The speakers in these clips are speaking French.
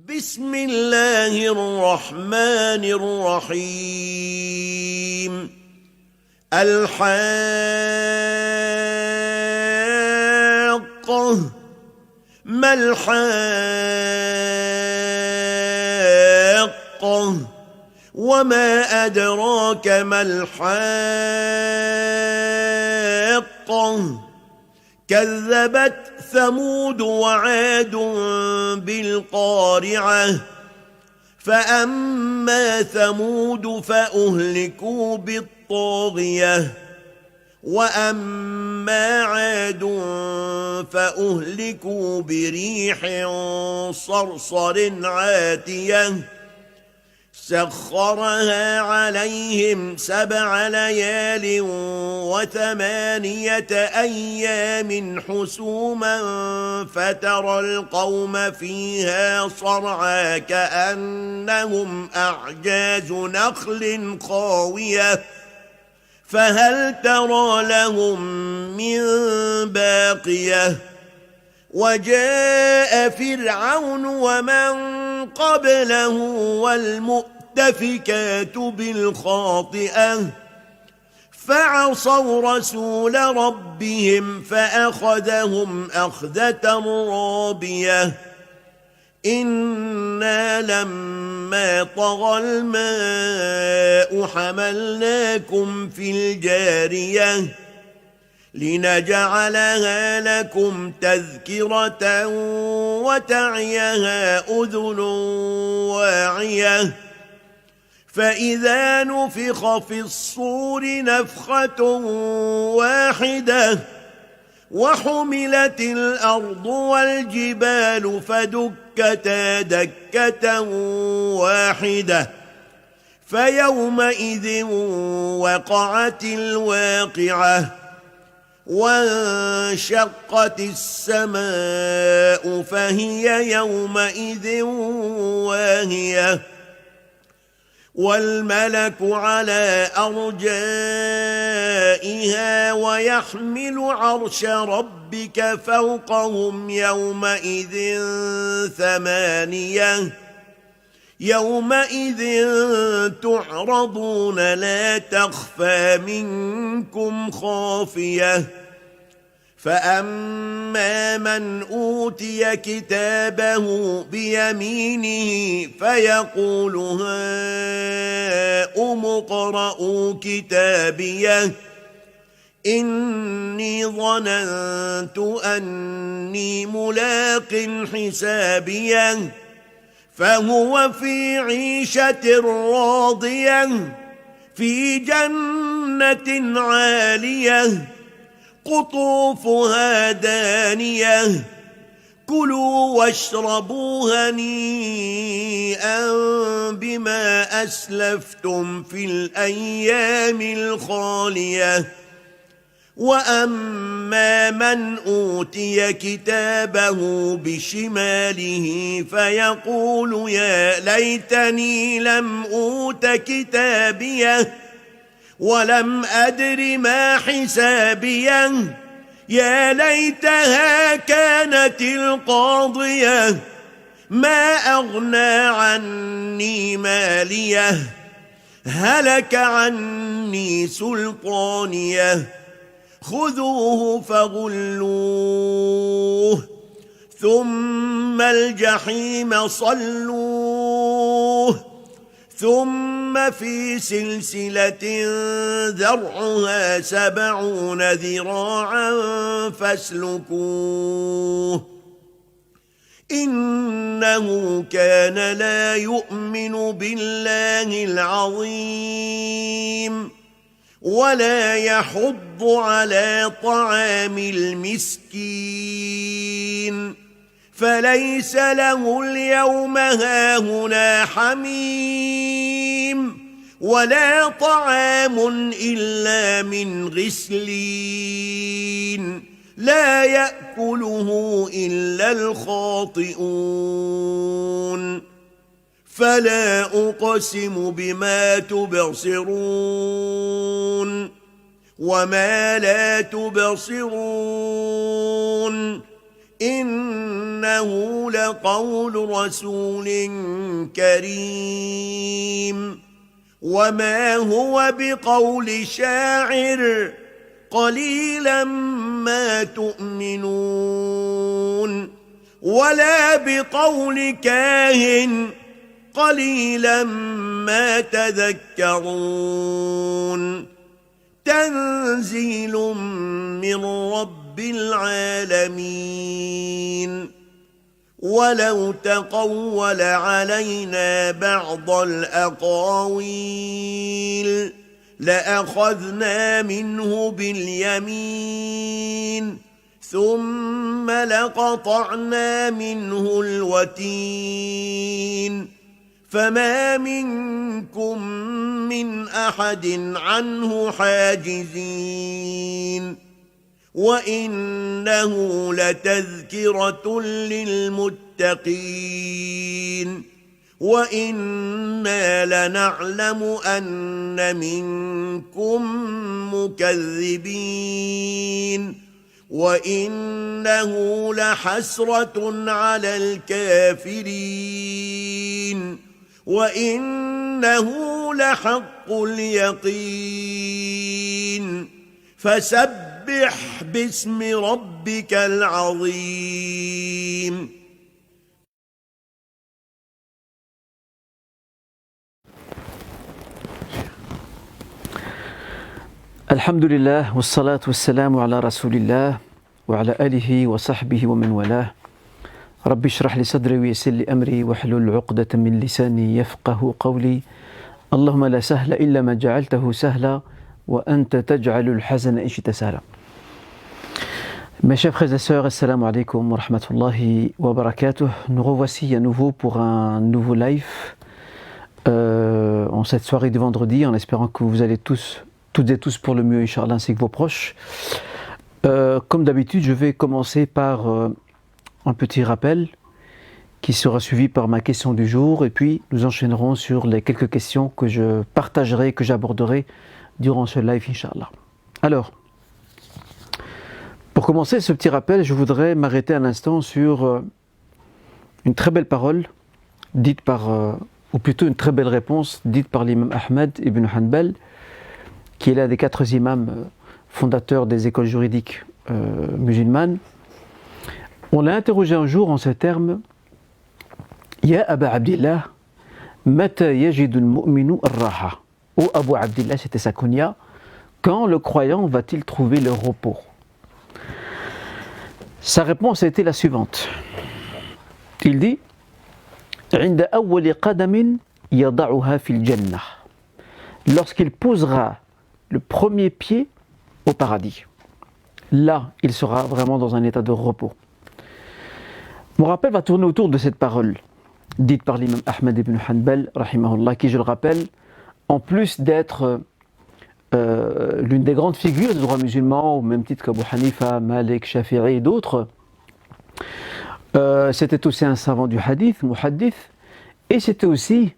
بسم الله الرحمن الرحيم الحاقة ما الحاقة وما أدراك ما الحاقة كذبت ثمود وعاد بالقارعة فأما ثمود فأهلكوا بالطاغية وأما عاد فأهلكوا بريح صرصر عاتية سخرها عليهم 7 ليال و8 أيام حسوما فترى القوم فيها صرعى كأنهم أعجاز نخل خاوية فهل ترى لهم من باقية وجاء فرعون ومن قبله والمؤتفكات بالخاطئة فعصوا رسول ربهم فأخذهم أخذة رابية إنا لما طغى الماء حملناكم في الجارية لنجعلها لكم تذكرة وتعيها أذن واعية فإذا نفخ في الصور نفخة واحدة وحملت الأرض والجبال فدكتا دكة واحدة فيومئذ وقعت الواقعة وانشقت السماء فهي يومئذ واهية والملك على أرجائها ويحمل عرش ربك فوقهم يومئذ 8 يومئذ تعرضون لا تخفى منكم خافية فأما من أوتي كتابه بيمينه فيقول هاؤم اقرءوا كتابيه إني ظننت أني ملاق حسابيه فهو في عيشة راضية في جنة عالية قطوفها دانية كلوا واشربوا هنيئا بما أسلفتم في الأيام الخالية وأما من أوتي كتابه بشماله فيقول يا ليتني لم أوت كتابيه ولم أدر ما حسابيه يا ليتها كانت القاضية ما أغنى عني ماليه هلك عني سلطانيه خذوه فغلوه ثم الجحيم صلوه ثم في سلسلة ذرعها 70 ذراعا فاسلكوه إنه كان لا يؤمن بالله العظيم ولا يحض على طعام المسكين فليس له اليوم هاهنا حميم ولا طعام إلا من غسلين لا يأكله إلا الخاطئون فلا أقسم بما تبصرون وما لا تبصرون إن وإنه لقول رسول كريم وما هو بقول شاعر قليلا ما تؤمنون ولا بقول كاهن قليلا ما تذكرون تنزيل من رب العالمين ولو تقول علينا بعض الأقاويل لأخذنا منه باليمين ثم لقطعنا منه الوتين فما منكم من أحد عنه حاجزين وإنه لتذكرة للمتقين وإنا لنعلم أن منكم مكذبين وإنه لحسرة على الكافرين وإنه لحق اليقين فسبح باسم ربك العظيم. الحمد لله والصلاة والسلام على رسول الله وعلى آله وصحبه ومن والاه. ربي اشرح لي صدري ويسر لي أمري واحلل عقدة من لساني يفقه قولي. اللهم لا سهل إلا ما جعلته سهلا وأنت تجعل الحزن إن شئت سهلا. Mes chers frères et sœurs, assalamu alaikum wa rahmatullahi wa barakatuh. Nous revoici à nouveau pour un nouveau live en cette soirée de vendredi, en espérant que vous allez toutes et tous pour le mieux, Inch'Allah, ainsi que vos proches. Comme d'habitude, je vais commencer par un petit rappel qui sera suivi par ma question du jour, et puis nous enchaînerons sur les quelques questions que je partagerai, que j'aborderai durant ce live, Inch'Allah. Alors, pour commencer ce petit rappel, je voudrais m'arrêter un instant sur une très belle parole dite par, ou plutôt une très belle réponse dite par l'imam Ahmed ibn Hanbal, qui est l'un des 4 imams fondateurs des écoles juridiques musulmanes. On l'a interrogé un jour en ces termes: Ya Aba Abdillah, mata yajidu al-mu'minu ar-raha. Ô Abu Abdillah, c'était sa kunya, quand le croyant va-t-il trouver le repos? Sa réponse a été la suivante. Il dit: عند أول قدم يضعها في الجنة. Lorsqu'il posera le premier pied au paradis, là, il sera vraiment dans un état de repos. Mon rappel va tourner autour de cette parole dite par l'imam Ahmed ibn Hanbal, rahimahullah, qui, je le rappelle, en plus d'être l'une des grandes figures du droit musulman, au même titre qu'Abu Hanifa, Malik, Shafi'i et d'autres, c'était aussi un savant du hadith, muhaddith, et c'était aussi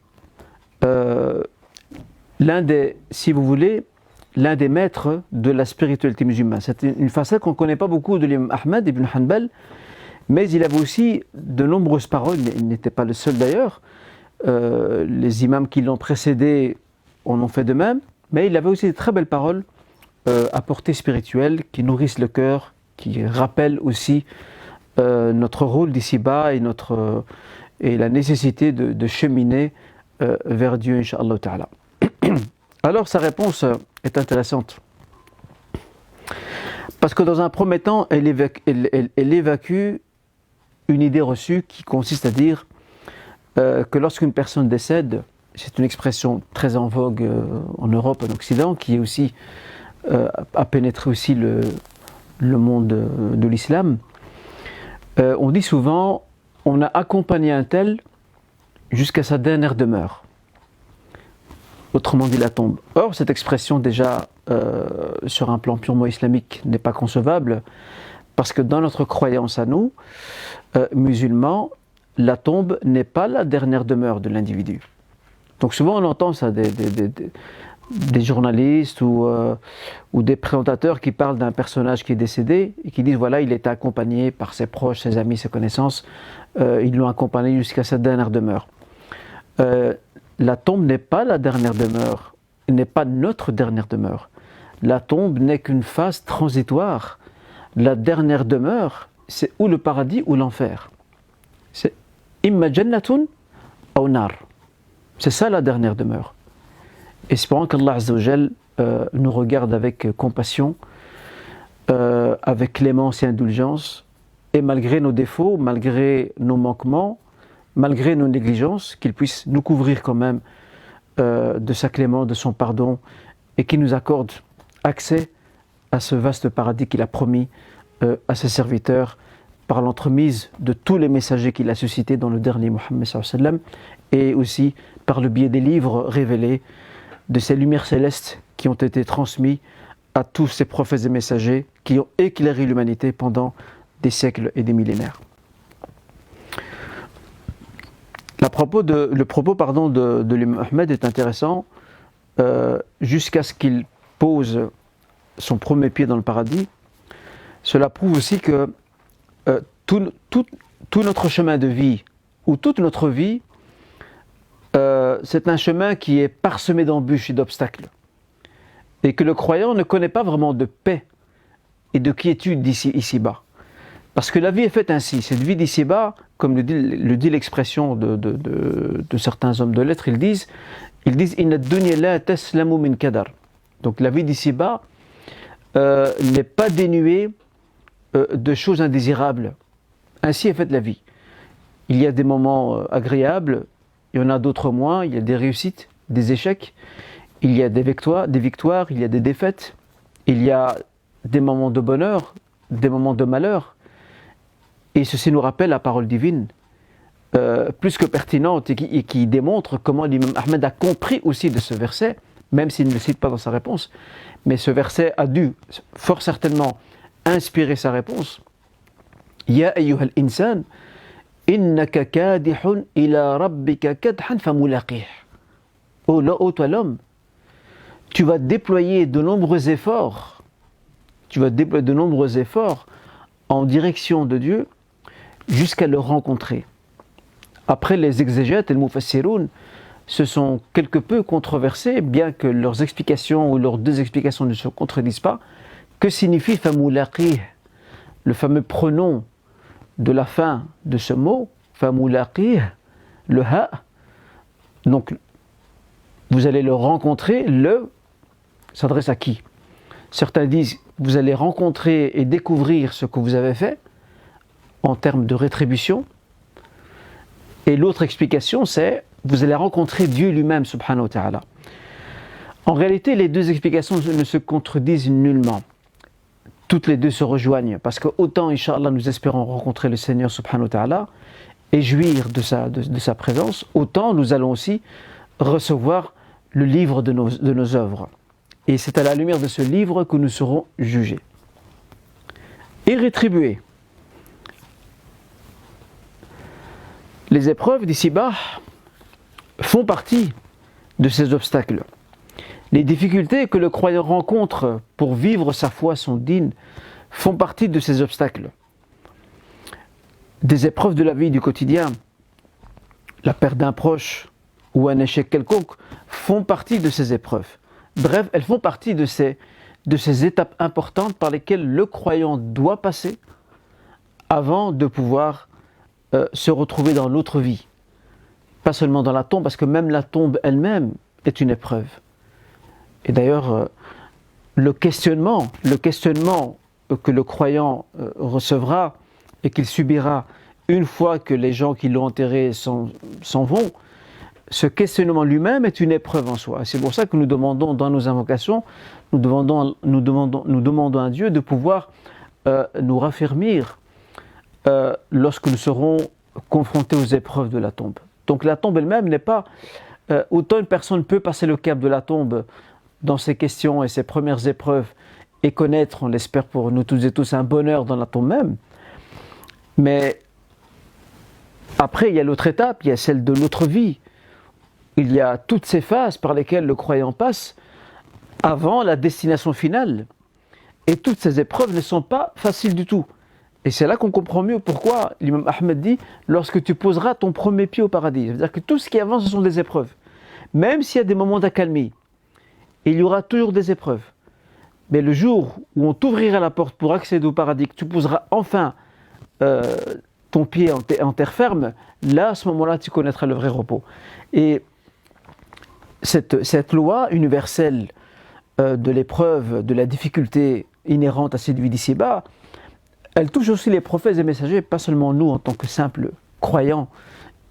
l'un des, si vous voulez, l'un des maîtres de la spiritualité musulmane. C'est une facette qu'on ne connaît pas beaucoup de l'imam Ahmed ibn Hanbal, mais il avait aussi de nombreuses paroles, il n'était pas le seul d'ailleurs. Les imams qui l'ont précédé en ont fait de même, mais il avait aussi de très belles paroles à portée spirituelle qui nourrissent le cœur, qui rappellent aussi notre rôle d'ici-bas et la nécessité de cheminer vers Dieu, Inch'Allah Ta'ala. Alors sa réponse est intéressante, parce que dans un premier temps, elle évacue une idée reçue qui consiste à dire que lorsqu'une personne décède, c'est une expression très en vogue en Europe, en Occident, qui est aussi a pénétré aussi le monde de l'islam. On dit souvent: on a accompagné un tel jusqu'à sa dernière demeure. Autrement dit, la tombe. Or, cette expression, déjà, sur un plan purement islamique, n'est pas concevable, parce que dans notre croyance à nous, musulmans, la tombe n'est pas la dernière demeure de l'individu. Donc souvent on entend ça, des journalistes ou des présentateurs qui parlent d'un personnage qui est décédé et qui disent voilà, il était accompagné par ses proches, ses amis, ses connaissances, ils l'ont accompagné jusqu'à sa dernière demeure. La tombe n'est pas la dernière demeure, n'est pas notre dernière demeure. La tombe n'est qu'une phase transitoire. La dernière demeure, c'est ou le paradis ou l'enfer. C'est imma jannatun aw nar. C'est ça la dernière demeure. Espérons qu'Allah Azza wa Jal nous regarde avec compassion, avec clémence et indulgence, et malgré nos défauts, malgré nos manquements, malgré nos négligences, qu'il puisse nous couvrir quand même de sa clémence, de son pardon, et qu'il nous accorde accès à ce vaste paradis qu'il a promis à ses serviteurs par l'entremise de tous les messagers qu'il a suscités dans le dernier Mohammed sallallahu alayhi wa sallam, et aussi par le biais des livres révélés, de ces lumières célestes qui ont été transmis à tous ces prophètes et messagers qui ont éclairé l'humanité pendant des siècles et des millénaires. Le propos de l'imam Ahmed est intéressant jusqu'à ce qu'il pose son premier pied dans le paradis. Cela prouve aussi que tout notre chemin de vie, ou toute notre vie, c'est un chemin qui est parsemé d'embûches et d'obstacles. Et que le croyant ne connaît pas vraiment de paix et de quiétude ici-bas. Parce que la vie est faite ainsi. Cette vie d'ici-bas, comme le dit l'expression de certains hommes de lettres, ils disent Inna dunya la taslamu min kadar. Donc la vie d'ici-bas n'est pas dénuée de choses indésirables. Ainsi est faite la vie. Il y a des moments agréables, il y en a d'autres moins, il y a des réussites, des échecs, il y a des victoires, il y a des défaites, il y a des moments de bonheur, des moments de malheur. Et ceci nous rappelle la parole divine, plus que pertinente et qui démontre comment l'imam Ahmed a compris aussi de ce verset, même s'il ne le cite pas dans sa réponse. Mais ce verset a dû fort certainement inspirer sa réponse. Ya ayyuhal insan, innaka kadihun ila rabbika kadhan famulaqih. Oh toi l'homme, tu vas déployer de nombreux efforts. Tu vas déployer de nombreux efforts en direction de Dieu jusqu'à le rencontrer. Après, les exégètes et le mufassiroun se sont quelque peu controversés, bien que leurs explications ou leurs deux explications ne se contredisent pas. Que signifie famulaqih, le fameux pronom de la fin de ce mot, famulaqih, le ha. Donc, vous allez le rencontrer, le s'adresse à qui? Certains disent, vous allez rencontrer et découvrir ce que vous avez fait en termes de rétribution. Et l'autre explication, c'est, vous allez rencontrer Dieu lui-même, subhanahu wa ta'ala. En réalité, les deux explications ne se contredisent nullement. Toutes les deux se rejoignent, parce que autant, Inch'Allah, nous espérons rencontrer le Seigneur, subhanahu wa ta'ala, et jouir de sa présence, autant nous allons aussi recevoir le livre de nos œuvres. Et c'est à la lumière de ce livre que nous serons jugés et rétribués. Les épreuves d'ici-bas font partie de ces obstacles. Les difficultés que le croyant rencontre pour vivre sa foi, son dîn, font partie de ces obstacles. Des épreuves de la vie du quotidien, la perte d'un proche ou un échec quelconque, font partie de ces épreuves. Bref, elles font partie de ces étapes importantes par lesquelles le croyant doit passer avant de pouvoir se retrouver dans l'autre vie. Pas seulement dans la tombe, parce que même la tombe elle-même est une épreuve. Et d'ailleurs, le questionnement que le croyant recevra et qu'il subira une fois que les gens qui l'ont enterré s'en vont, ce questionnement lui-même est une épreuve en soi. C'est pour ça que nous demandons dans nos invocations, nous demandons à Dieu de pouvoir nous raffermir lorsque nous serons confrontés aux épreuves de la tombe. Donc la tombe elle-même n'est pas... autant une personne peut passer le cap de la tombe dans ses questions et ses premières épreuves et connaître, on l'espère pour nous tous et tous, un bonheur dans la tombe même. Mais après, il y a l'autre étape, il y a celle de l'autre vie. Il y a toutes ces phases par lesquelles le croyant passe avant la destination finale. Et toutes ces épreuves ne sont pas faciles du tout. Et c'est là qu'on comprend mieux pourquoi l'imam Ahmed dit « lorsque tu poseras ton premier pied au paradis ». C'est-à-dire que tout ce qui avance, ce sont des épreuves. Même s'il y a des moments d'accalmie, il y aura toujours des épreuves. Mais le jour où on t'ouvrira la porte pour accéder au paradis, que tu poseras enfin ton pied en terre ferme, là, à ce moment-là, tu connaîtras le vrai repos. Et cette loi universelle de l'épreuve, de la difficulté inhérente à cette vie d'ici-bas, elle touche aussi les prophètes et messagers, pas seulement nous en tant que simples croyants.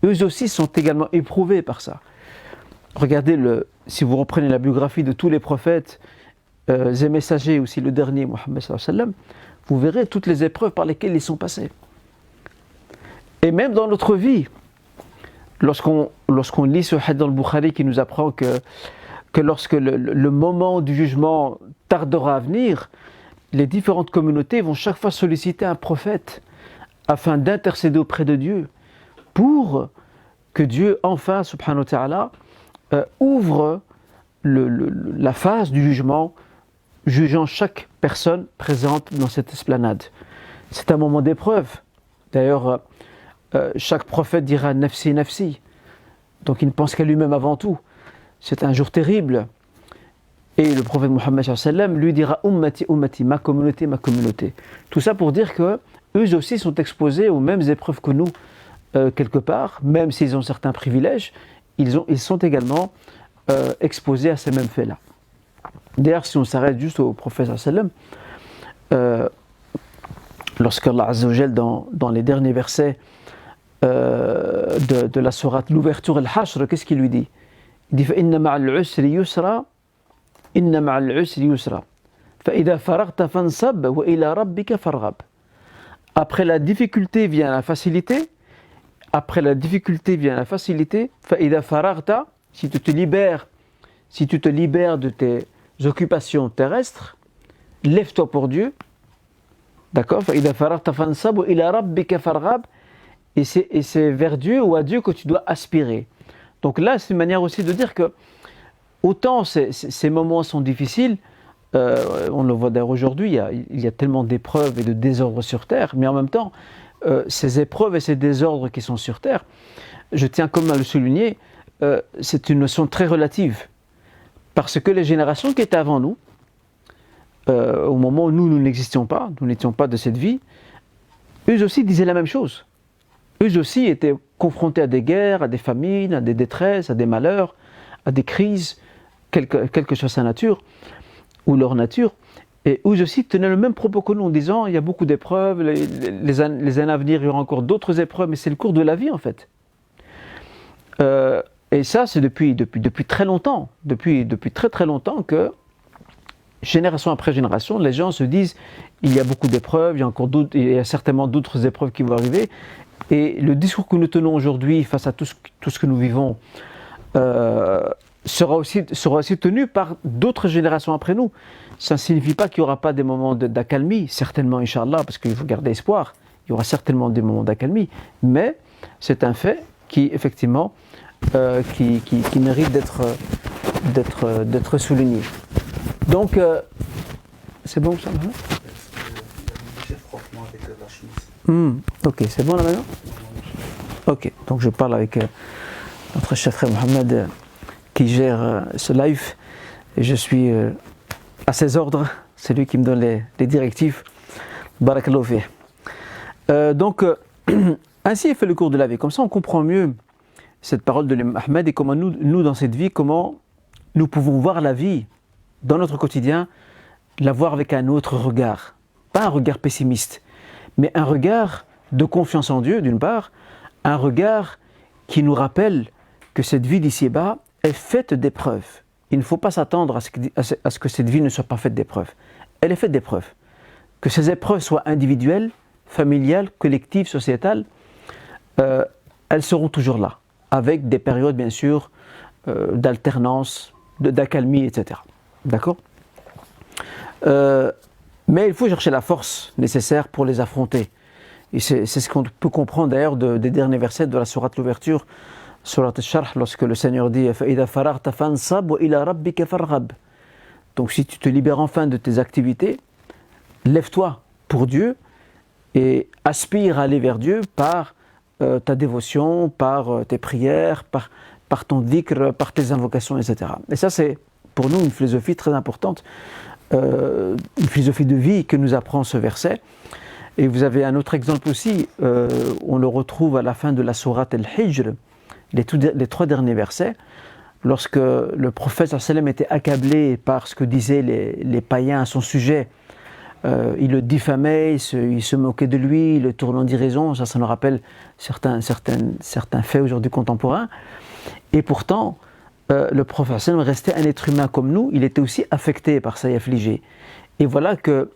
Eux aussi sont également éprouvés par ça. Regardez, si vous reprenez la biographie de tous les prophètes et messagers, aussi le dernier, Mohammed sallallahu alayhi wa sallam, vous verrez toutes les épreuves par lesquelles ils sont passés. Et même dans notre vie, lorsqu'on lit ce hadith dans le Bukhari qui nous apprend que lorsque le moment du jugement tardera à venir, les différentes communautés vont chaque fois solliciter un prophète afin d'intercéder auprès de Dieu pour que Dieu, enfin, subhanahu wa ta'ala, ouvre la phase du jugement, jugeant chaque personne présente dans cette esplanade. C'est un moment d'épreuve. D'ailleurs, chaque prophète dira « nafsi, nafsi ». Donc il ne pense qu'à lui-même avant tout. C'est un jour terrible. Et le prophète Mohammed sallallahu alayhi wa sallam lui dira « ummati, ummati », ma communauté, ma communauté. Tout ça pour dire que eux aussi sont exposés aux mêmes épreuves que nous, quelque part, même s'ils ont certains privilèges, ils sont également exposés à ces mêmes faits-là. D'ailleurs, si on s'arrête juste au prophète sallallahu alayhi wa sallam, lorsqu'Allah Azza wa Jal, dans les derniers versets de la sourate, l'ouverture al-Hashr, qu'est-ce qu'il lui dit? Il dit « Inna ma'al usri yusra, inna ma'al usri yusra, fa'idha faragta fansab, wa ila rabbika farghab » Après la difficulté vient la facilité, après la difficulté vient la facilité, fa'idha faragta, si tu te libères de tes occupations terrestres, lève-toi pour Dieu, d'accord? Fa'idha faragta fansab, wa ila rabbika farghab, et c'est vers Dieu ou à Dieu que tu dois aspirer. Donc là, c'est une manière aussi de dire que autant ces moments sont difficiles, on le voit d'ailleurs aujourd'hui, il y a tellement d'épreuves et de désordres sur Terre, mais en même temps, ces épreuves et ces désordres qui sont sur Terre, je tiens comme à le souligner, c'est une notion très relative. Parce que les générations qui étaient avant nous, au moment où nous n'existions pas, nous n'étions pas de cette vie, eux aussi disaient la même chose. Eux aussi étaient confrontés à des guerres, à des famines, à des détresses, à des malheurs, à des crises, quelle que soit sa nature ou leur nature. Et eux aussi tenaient le même propos que nous en disant il y a beaucoup d'épreuves, les années à venir il y aura encore d'autres épreuves, mais c'est le cours de la vie en fait. Et ça c'est depuis très longtemps, depuis très très longtemps que génération après génération, les gens se disent il y a beaucoup d'épreuves, il y a certainement d'autres épreuves qui vont arriver. Et le discours que nous tenons aujourd'hui face à tout ce que nous vivons sera aussi tenu par d'autres générations après nous. Ça ne signifie pas qu'il n'y aura pas des moments d'accalmie, certainement, Inch'Allah, parce qu'il faut garder espoir. Il y aura certainement des moments d'accalmie, mais c'est un fait qui, effectivement, qui mérite d'être souligné. Donc, c'est bon ça maintenant? Ok, c'est bon là maintenant? Ok, donc je parle avec notre chef frère Mohamed qui gère ce live et je suis à ses ordres, c'est lui qui me donne les directives. Barakallahu fih. Donc, ainsi est fait le cours de la vie. Comme ça, on comprend mieux cette parole de l'imam Ahmed et comment nous, dans cette vie, comment nous pouvons voir la vie dans notre quotidien, la voir avec un autre regard. Pas un regard pessimiste, mais un regard de confiance en Dieu, d'une part, un regard qui nous rappelle que cette vie d'ici-bas est faite d'épreuves. Il ne faut pas s'attendre à ce que cette vie ne soit pas faite d'épreuves. Elle est faite d'épreuves. Que ces épreuves soient individuelles, familiales, collectives, sociétales, elles seront toujours là, avec des périodes, bien sûr, d'alternance, d'accalmie, etc. D'accord ? Mais il faut chercher la force nécessaire pour les affronter. Et c'est ce qu'on peut comprendre d'ailleurs des derniers versets de la sourate l'ouverture, sourate al-Sharh, lorsque le Seigneur dit « Fa'idha faragta fansab wa ila rabbika farghab » Donc si tu te libères enfin de tes activités, lève-toi pour Dieu et aspire à aller vers Dieu par ta dévotion, par tes prières, par ton dhikr, par tes invocations, etc. Et ça, c'est pour nous une philosophie très importante, une philosophie de vie que nous apprend ce verset. Et vous avez un autre exemple aussi, on le retrouve à la fin de la sourate Al-Hijr, les 3 derniers versets, lorsque le prophète sallallahu alayhi wa sallam était accablé par ce que disaient les païens à son sujet. Il le diffamait, il se moquait de lui, il le tournait en dérision. Ça nous rappelle certains faits aujourd'hui contemporains. Et pourtant, le prophète sallam restait un être humain comme nous, il était aussi affecté par ça et affligé. Et voilà que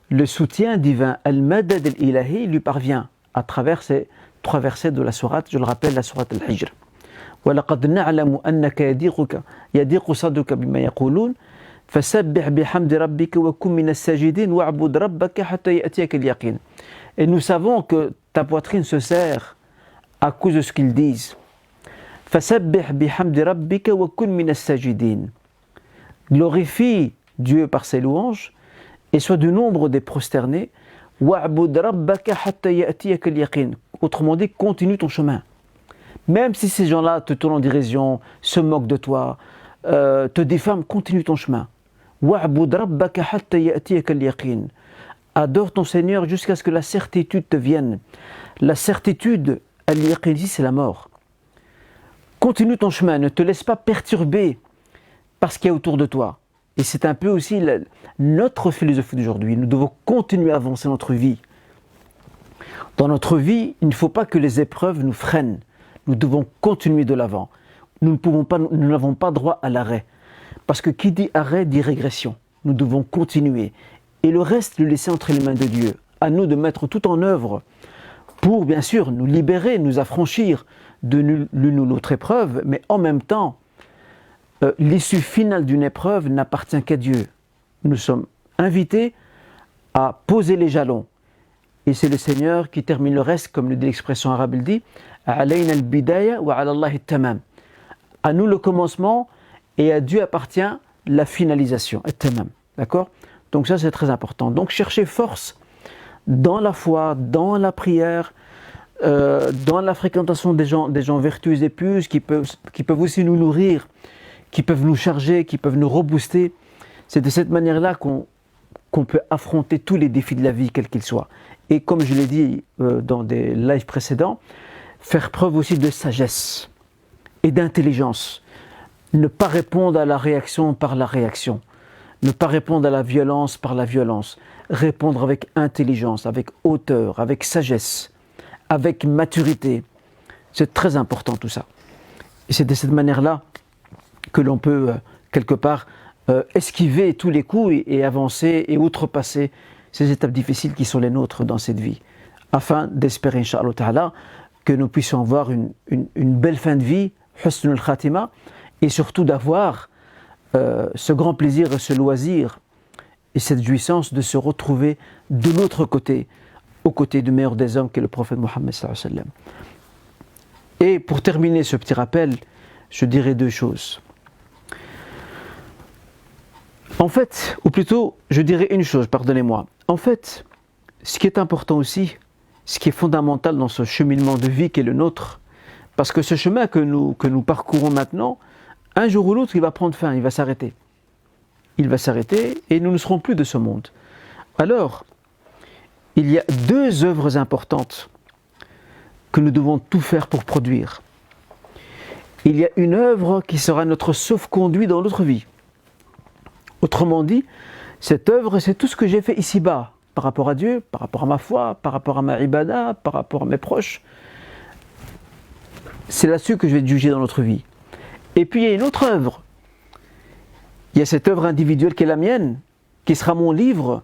le soutien divin, al-madad al-ilahi, lui parvient à travers ces 3 versets de la sourate, je le rappelle, la sourate Al-Hijr. وَلَقَدْ نَعْلَمُ أَنَّكَ يَضِيقُ صَدْرُكَ بِمَا يَقُولُونَ فَسَبِّحْ بِحَمْدِ رَبِّكَ وَكُن مِنَ السَّاجِدِينَ وَاعْبُدْ رَبَّكَ حَتَّى يَأْتِيَكَ الْيَقِينُ. Et nous savons que ta poitrine se serre à cause de ce qu'ils disent. فَسَبِّحْ بِحَمْدِ رَبِّكَ وَكُن مِنَ السَّاجِدِينَ. Glorifie Dieu par ses louanges et sois du nombre des prosternés. وَاعْبُدْ رَبَّكَ حَتَّى يَأْتِيَكَ الْيَقِينُ. Autrement dit, continue ton chemin. Même si ces gens-là te tournent en dérision, se moquent de toi, te diffament, continue ton chemin. وَاعْبُدْ رَبَّكَ حَتَّى يَأْتِيَكَ الْيَقِينُ. Adore ton Seigneur jusqu'à ce que la certitude te vienne. La certitude, al-yaqin ici, c'est la mort. Continue ton chemin, ne te laisse pas perturber par ce qu'il y a autour de toi. Et c'est un peu aussi notre philosophie d'aujourd'hui. Nous devons continuer à avancer notre vie. Dans notre vie, il ne faut pas que les épreuves nous freinent. Nous devons continuer de l'avant. Nous n'avons pas droit à l'arrêt. Parce que qui dit arrêt dit régression. Nous devons continuer. Et le reste, le laisser entre les mains de Dieu. À nous de mettre tout en œuvre pour, bien sûr, nous libérer, nous affranchir de l'une ou l'autre épreuve, mais en même temps, l'issue finale d'une épreuve n'appartient qu'à Dieu. Nous sommes invités à poser les jalons. Et c'est le Seigneur qui termine le reste, comme le dit l'expression arabe, il dit « Alayna al-bidaya wa ala Allah al-tamam » À nous le commencement et à Dieu appartient la finalisation, al-tamam. D'accord ? Donc ça c'est très important. Donc chercher force dans la foi, dans la prière, dans la fréquentation des gens vertueux et pieux qui peuvent aussi nous nourrir, qui peuvent nous charger, qui peuvent nous rebooster. C'est de cette manière-là qu'on peut affronter tous les défis de la vie, quels qu'ils soient. Et comme je l'ai dit dans des lives précédents, faire preuve aussi de sagesse et d'intelligence. Ne pas répondre à la réaction par la réaction. Ne pas répondre à la violence par la violence. Répondre avec intelligence, avec hauteur, avec sagesse, avec maturité. C'est très important tout ça. Et c'est de cette manière-là que l'on peut, quelque part, esquiver tous les coups et avancer et outrepasser ces étapes difficiles qui sont les nôtres dans cette vie, afin d'espérer, Inch'Allah Ta'ala, que nous puissions avoir une belle fin de vie, husnul khatima, et surtout d'avoir ce grand plaisir, ce loisir et cette jouissance de se retrouver de l'autre côté, aux côtés du meilleur des hommes qui est le prophète Mohammed sallallahu alayhi wa sallam. Et pour terminer ce petit rappel, je dirais 2 choses. En fait, ou plutôt, je dirais une chose, pardonnez-moi. En fait, ce qui est important aussi, ce qui est fondamental dans ce cheminement de vie qui est le nôtre, parce que ce chemin que nous parcourons maintenant, un jour ou l'autre, il va prendre fin, il va s'arrêter. Il va s'arrêter et nous ne serons plus de ce monde. Alors, il y a 2 œuvres importantes que nous devons tout faire pour produire. Il y a une œuvre qui sera notre sauf-conduit dans notre vie. Autrement dit, cette œuvre, c'est tout ce que j'ai fait ici-bas, par rapport à Dieu, par rapport à ma foi, par rapport à ma ibada, par rapport à mes proches. C'est là-dessus que je vais être jugé dans notre vie. Et puis il y a une autre œuvre. Il y a cette œuvre individuelle qui est la mienne, qui sera mon livre,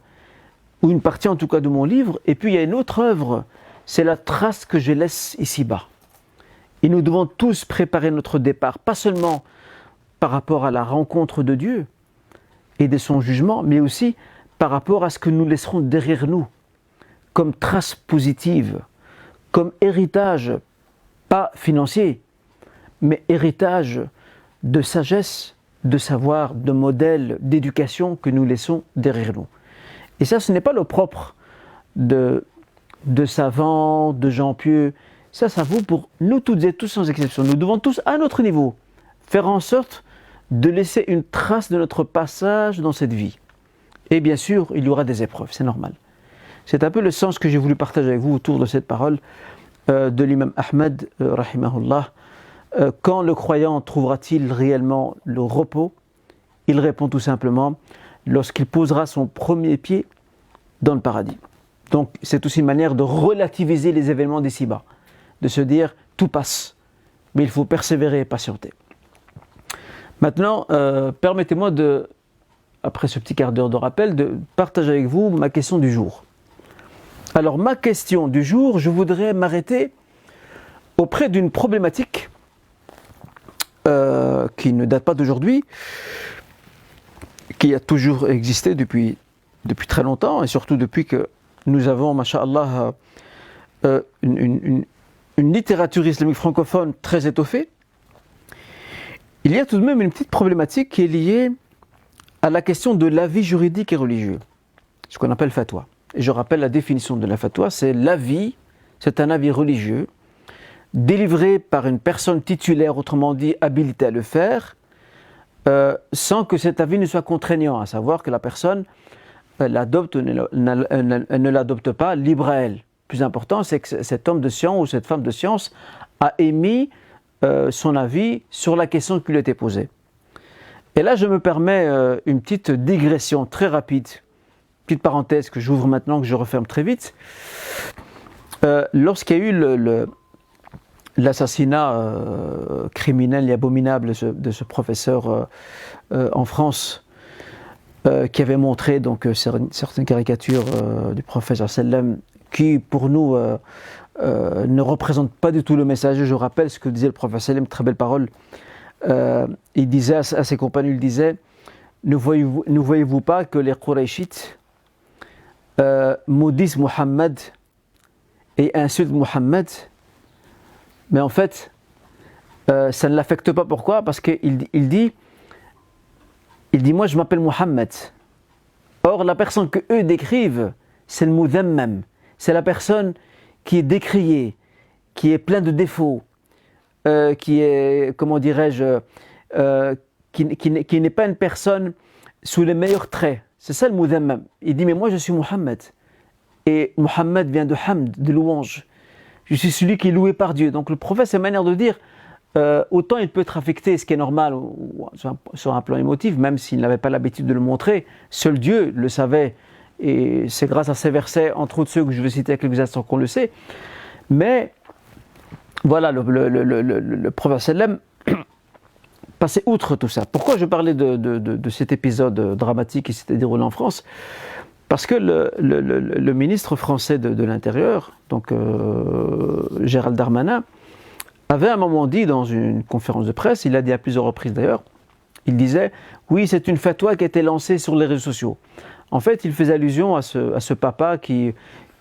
ou une partie en tout cas de mon livre. Et puis il y a une autre œuvre, c'est la trace que je laisse ici-bas. Et nous devons tous préparer notre départ, pas seulement par rapport à la rencontre de Dieu et de son jugement, mais aussi par rapport à ce que nous laisserons derrière nous, comme trace positive, comme héritage, pas financier, mais héritage de sagesse, de savoir, de modèles, d'éducation que nous laissons derrière nous. Et ça, ce n'est pas le propre de savants, de gens pieux. Ça vaut pour nous toutes et tous sans exception. Nous devons tous, à notre niveau, faire en sorte de laisser une trace de notre passage dans cette vie. Et bien sûr, il y aura des épreuves, c'est normal. C'est un peu le sens que j'ai voulu partager avec vous autour de cette parole de l'imam Ahmed, rahimahullah. Quand le croyant trouvera-t-il réellement le repos? Il répond tout simplement lorsqu'il posera son premier pied dans le paradis. Donc c'est aussi une manière de relativiser les événements d'ici-bas, de se dire tout passe, mais il faut persévérer et patienter. Maintenant, permettez-moi après ce petit quart d'heure de rappel, de partager avec vous ma question du jour. Alors ma question du jour, je voudrais m'arrêter auprès d'une problématique qui ne date pas d'aujourd'hui, qui a toujours existé depuis très longtemps, et surtout depuis que nous avons, masha'Allah, une littérature islamique francophone très étoffée. Il y a tout de même une petite problématique qui est liée à la question de l'avis juridique et religieux, ce qu'on appelle fatwa. Et je rappelle la définition de la fatwa, c'est l'avis, c'est un avis religieux, délivré par une personne titulaire, autrement dit habilitée à le faire, sans que cet avis ne soit contraignant, à savoir que la personne l'adopte ou ne l'adopte pas, libre à elle. Le plus important, c'est que cet homme de science ou cette femme de science a émis son avis sur la question qui lui était posée. Et là, je me permets une petite digression très rapide, petite parenthèse que j'ouvre maintenant, que je referme très vite. Lorsqu'il y a eu l'assassinat criminel et abominable de ce professeur en France, qui avait montré donc certaines caricatures du prophète sallam qui pour nous ne représentent pas du tout le message. Je rappelle ce que disait le prophète sallam, très belle parole. Il disait à ses compagnons, il disait: ne voyez-vous pas que les Qurayshites maudissent Muhammad et insultent Muhammad? Mais en fait, ça ne l'affecte pas. Pourquoi? Parce qu'il dit moi je m'appelle Muhammad. Or la personne que eux décrivent, c'est le mudhammam. C'est la personne qui est décriée, qui est plein de défauts, qui est, comment dirais-je, qui n'est pas une personne sous les meilleurs traits. C'est ça le mudhammam. Il dit mais moi je suis Muhammad. Et Muhammad vient de hamd, de louange. Je suis celui qui est loué par Dieu. Donc le prophète, c'est une manière de dire, autant il peut être affecté, ce qui est normal, sur un plan émotif, même s'il n'avait pas l'habitude de le montrer, seul Dieu le savait, et c'est grâce à ces versets, entre autres ceux que je vais citer à quelques instants, qu'on le sait. Mais voilà, le prophète sallam passait outre tout ça. Pourquoi je parlais de cet épisode dramatique qui s'était déroulé en France? Parce que le ministre français de l'Intérieur, donc Gérald Darmanin, avait à un moment dit dans une conférence de presse, il l'a dit à plusieurs reprises d'ailleurs, il disait « Oui, c'est une fatwa qui a été lancée sur les réseaux sociaux ». En fait, il faisait allusion à ce papa qui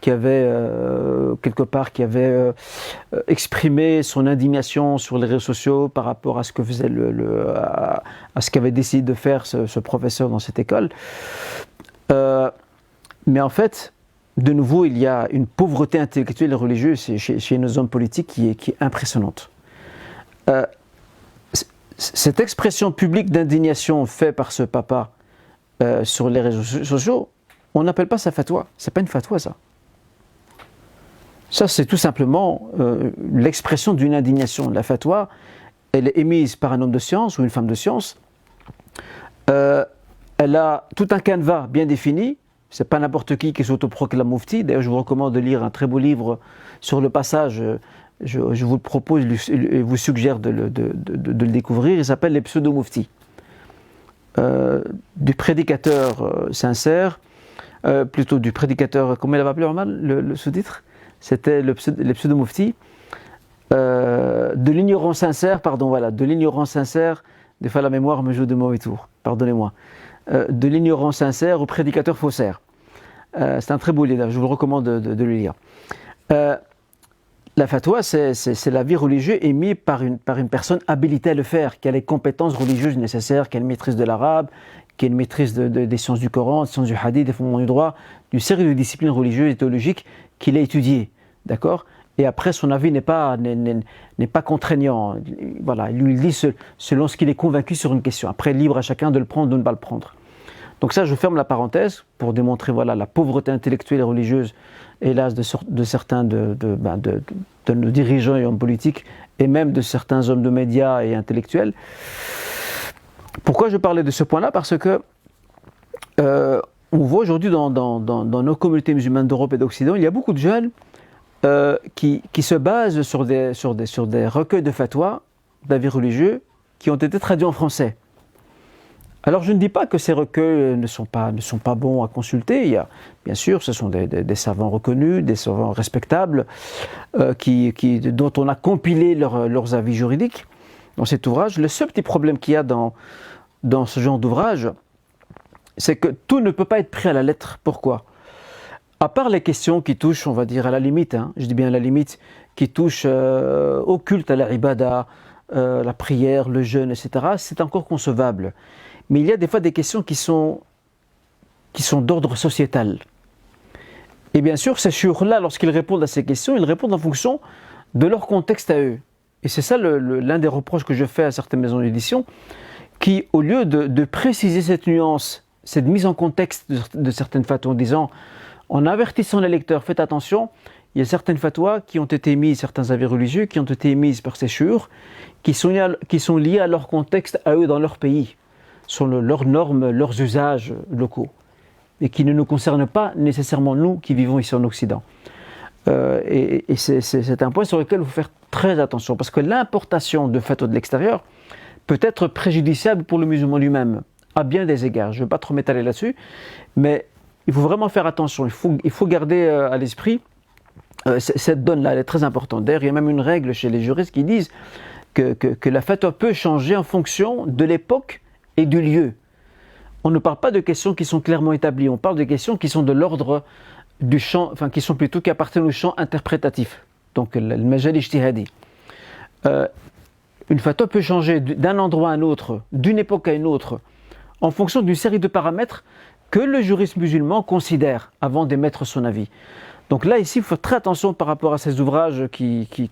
avait, quelque part, qui avait exprimé son indignation sur les réseaux sociaux par rapport à ce que faisait à ce qu'avait décidé de faire ce professeur dans cette école. Mais en fait, de nouveau, il y a une pauvreté intellectuelle et religieuse chez nos hommes politiques qui est impressionnante. Cette expression publique d'indignation faite par ce papa sur les réseaux sociaux, on n'appelle pas ça fatwa. C'est pas une fatwa, ça. Ça, c'est tout simplement l'expression d'une indignation. La fatwa, elle est émise par un homme de science ou une femme de science. Elle a tout un canevas bien défini. C'est pas n'importe qui s'autoproclame mufti. D'ailleurs, je vous recommande de lire un très beau livre sur le passage. Je vous le propose et vous suggère de le découvrir. Il s'appelle Les pseudo-muftis. Du prédicateur sincère, plutôt du prédicateur, comment il avait appelé normal le sous-titre? C'était les pseudo-muftis. De l'ignorance sincère, pardon, voilà, de l'ignorance sincère, des fois la mémoire me joue de mauvais tours, pardonnez-moi. De l'ignorance sincère au prédicateur faussaire. C'est un très beau livre, je vous le recommande de le lire. La fatwa, c'est l'avis religieux émis par une personne habilitée à le faire, qui a les compétences religieuses nécessaires, qui a une maîtrise de l'arabe, qui a une maîtrise des sciences du Coran, des sciences du hadith, des fondements du droit, d'une série de disciplines religieuses et théologiques qu'il a étudiées. D'accord ? Et après, son avis n'est pas contraignant. Voilà, lui, il dit selon ce qu'il est convaincu sur une question. Après, libre à chacun de le prendre ou de ne pas le prendre. Donc ça, je ferme la parenthèse pour démontrer la pauvreté intellectuelle et religieuse, hélas, de certains de nos dirigeants et hommes politiques, et même de certains hommes de médias et intellectuels. Pourquoi je parlais de ce point-là ? Parce que on voit aujourd'hui dans nos communautés musulmanes d'Europe et d'Occident, il y a beaucoup de jeunes qui se basent sur des recueils de fatwas, d'avis religieux, qui ont été traduits en français. Alors je ne dis pas que ces recueils ne sont pas bons à consulter. Il y a, bien sûr, ce sont des savants reconnus, des savants respectables, dont on a compilé leurs avis juridiques dans cet ouvrage. Le seul petit problème qu'il y a dans ce genre d'ouvrage, c'est que tout ne peut pas être pris à la lettre. Pourquoi ? À part les questions qui touchent, on va dire, à la limite, je dis bien à la limite, qui touchent au culte, à la ibada, la prière, le jeûne, etc., c'est encore concevable. Mais il y a des fois des questions qui sont d'ordre sociétal. Et bien sûr, ces chouïrs-là, lorsqu'ils répondent à ces questions, ils répondent en fonction de leur contexte à eux. Et c'est ça l'un des reproches que je fais à certaines maisons d'édition, qui, au lieu de préciser cette nuance, cette mise en contexte de certaines fatwas en disant, en avertissant les lecteurs, faites attention, il y a certaines fatwas qui ont été émises, certains avis religieux qui ont été émises par ces chouïrs, qui sont liés à leur contexte, à eux, dans leur pays, sur leurs normes, leurs usages locaux, et qui ne nous concernent pas nécessairement nous qui vivons ici en Occident. Et c'est un point sur lequel il faut faire très attention, parce que l'importation de fatwas de l'extérieur peut être préjudiciable pour le musulman lui-même, à bien des égards. Je ne vais pas trop m'étaler là-dessus, mais il faut vraiment faire attention. Il faut garder à l'esprit cette donne-là, elle est très importante. D'ailleurs, il y a même une règle chez les juristes qui disent que la fatwa peut changer en fonction de l'époque et du lieu. On ne parle pas de questions qui sont clairement établies, on parle de questions qui sont de l'ordre du champ, enfin qui appartiennent au champ interprétatif, donc le majal ijtihadi. Une fatwa peut changer d'un endroit à un autre, d'une époque à une autre, en fonction d'une série de paramètres que le juriste musulman considère avant d'émettre son avis. Donc là, ici, il faut faire très attention par rapport à ces ouvrages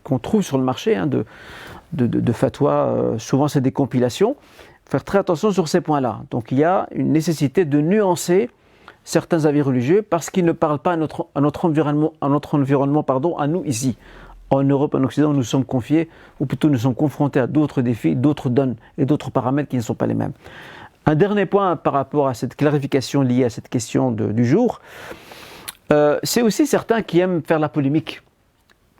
qu'on trouve sur le marché de fatwas. Souvent, c'est des compilations. Faire très attention sur ces points-là. Donc il y a une nécessité de nuancer certains avis religieux parce qu'ils ne parlent pas à notre environnement, à nous ici. En Europe, en Occident, nous sommes confiés, ou plutôt nous sommes confrontés à d'autres défis, d'autres donnes et d'autres paramètres qui ne sont pas les mêmes. Un dernier point par rapport à cette clarification liée à cette question du jour, c'est aussi certains qui aiment faire la polémique.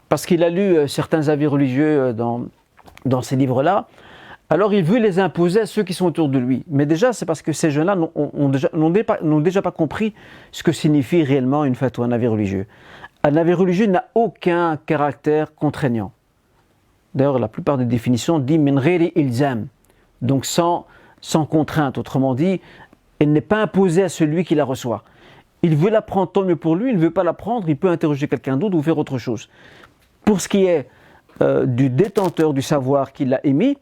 Parce qu'il a lu certains avis religieux dans ces livres-là, alors il veut les imposer à ceux qui sont autour de lui. Mais déjà, c'est parce que ces jeunes-là n'ont déjà pas compris ce que signifie réellement une fatwa, un avis religieux. Un avis religieux n'a aucun caractère contraignant. D'ailleurs, la plupart des définitions disent « min ghairi ilzam », donc sans contrainte. Autrement dit, elle n'est pas imposée à celui qui la reçoit. Il veut la prendre, tant mieux pour lui. Il ne veut pas la prendre, il peut interroger quelqu'un d'autre ou faire autre chose. Pour ce qui est du détenteur du savoir qui l'a émis,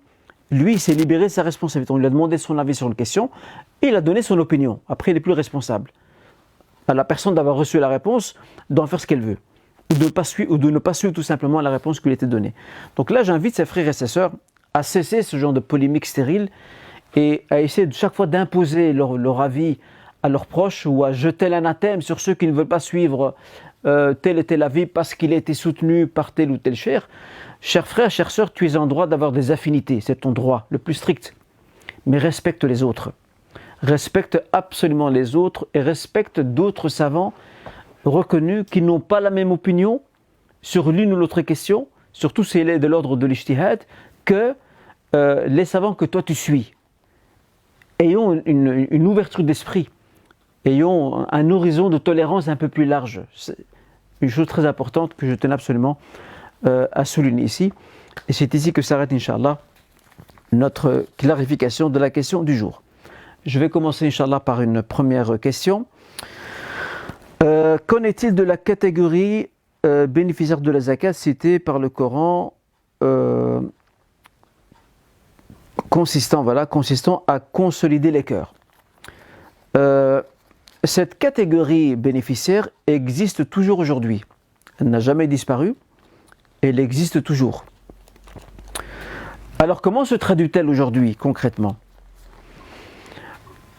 lui, il s'est libéré de sa responsabilité. On lui a demandé son avis sur une question et il a donné son opinion. Après, il est plus responsable. À la personne d'avoir reçu la réponse, d'en faire ce qu'elle veut. Ou de ne pas suivre tout simplement la réponse qui lui était donnée. Donc là, j'invite ses frères et ses sœurs à cesser ce genre de polémique stérile et à essayer chaque fois d'imposer leur avis à leurs proches ou à jeter l'anathème sur ceux qui ne veulent pas suivre tel et tel avis parce qu'il a été soutenu par tel ou tel cheikh. Chers frères, chères sœurs, tu es en droit d'avoir des affinités, c'est ton droit le plus strict. Mais respecte les autres. Respecte absolument les autres et respecte d'autres savants reconnus qui n'ont pas la même opinion sur l'une ou l'autre question, surtout si elle est de l'ordre de l'ijtihad, que les savants que toi tu suis. Ayons une ouverture d'esprit, ayons un horizon de tolérance un peu plus large. C'est une chose très importante que je tenais absolument à souligner ici. Et c'est ici que s'arrête, Inch'Allah, notre clarification de la question du jour. Je vais commencer, Inch'Allah, par une première question. Qu'en est-il de la catégorie bénéficiaires de la zakat cités par le Coran consistant à consolider les cœurs. Cette catégorie bénéficiaire existe toujours aujourd'hui. Elle n'a jamais disparu, elle existe toujours. Alors comment se traduit-elle aujourd'hui concrètement ?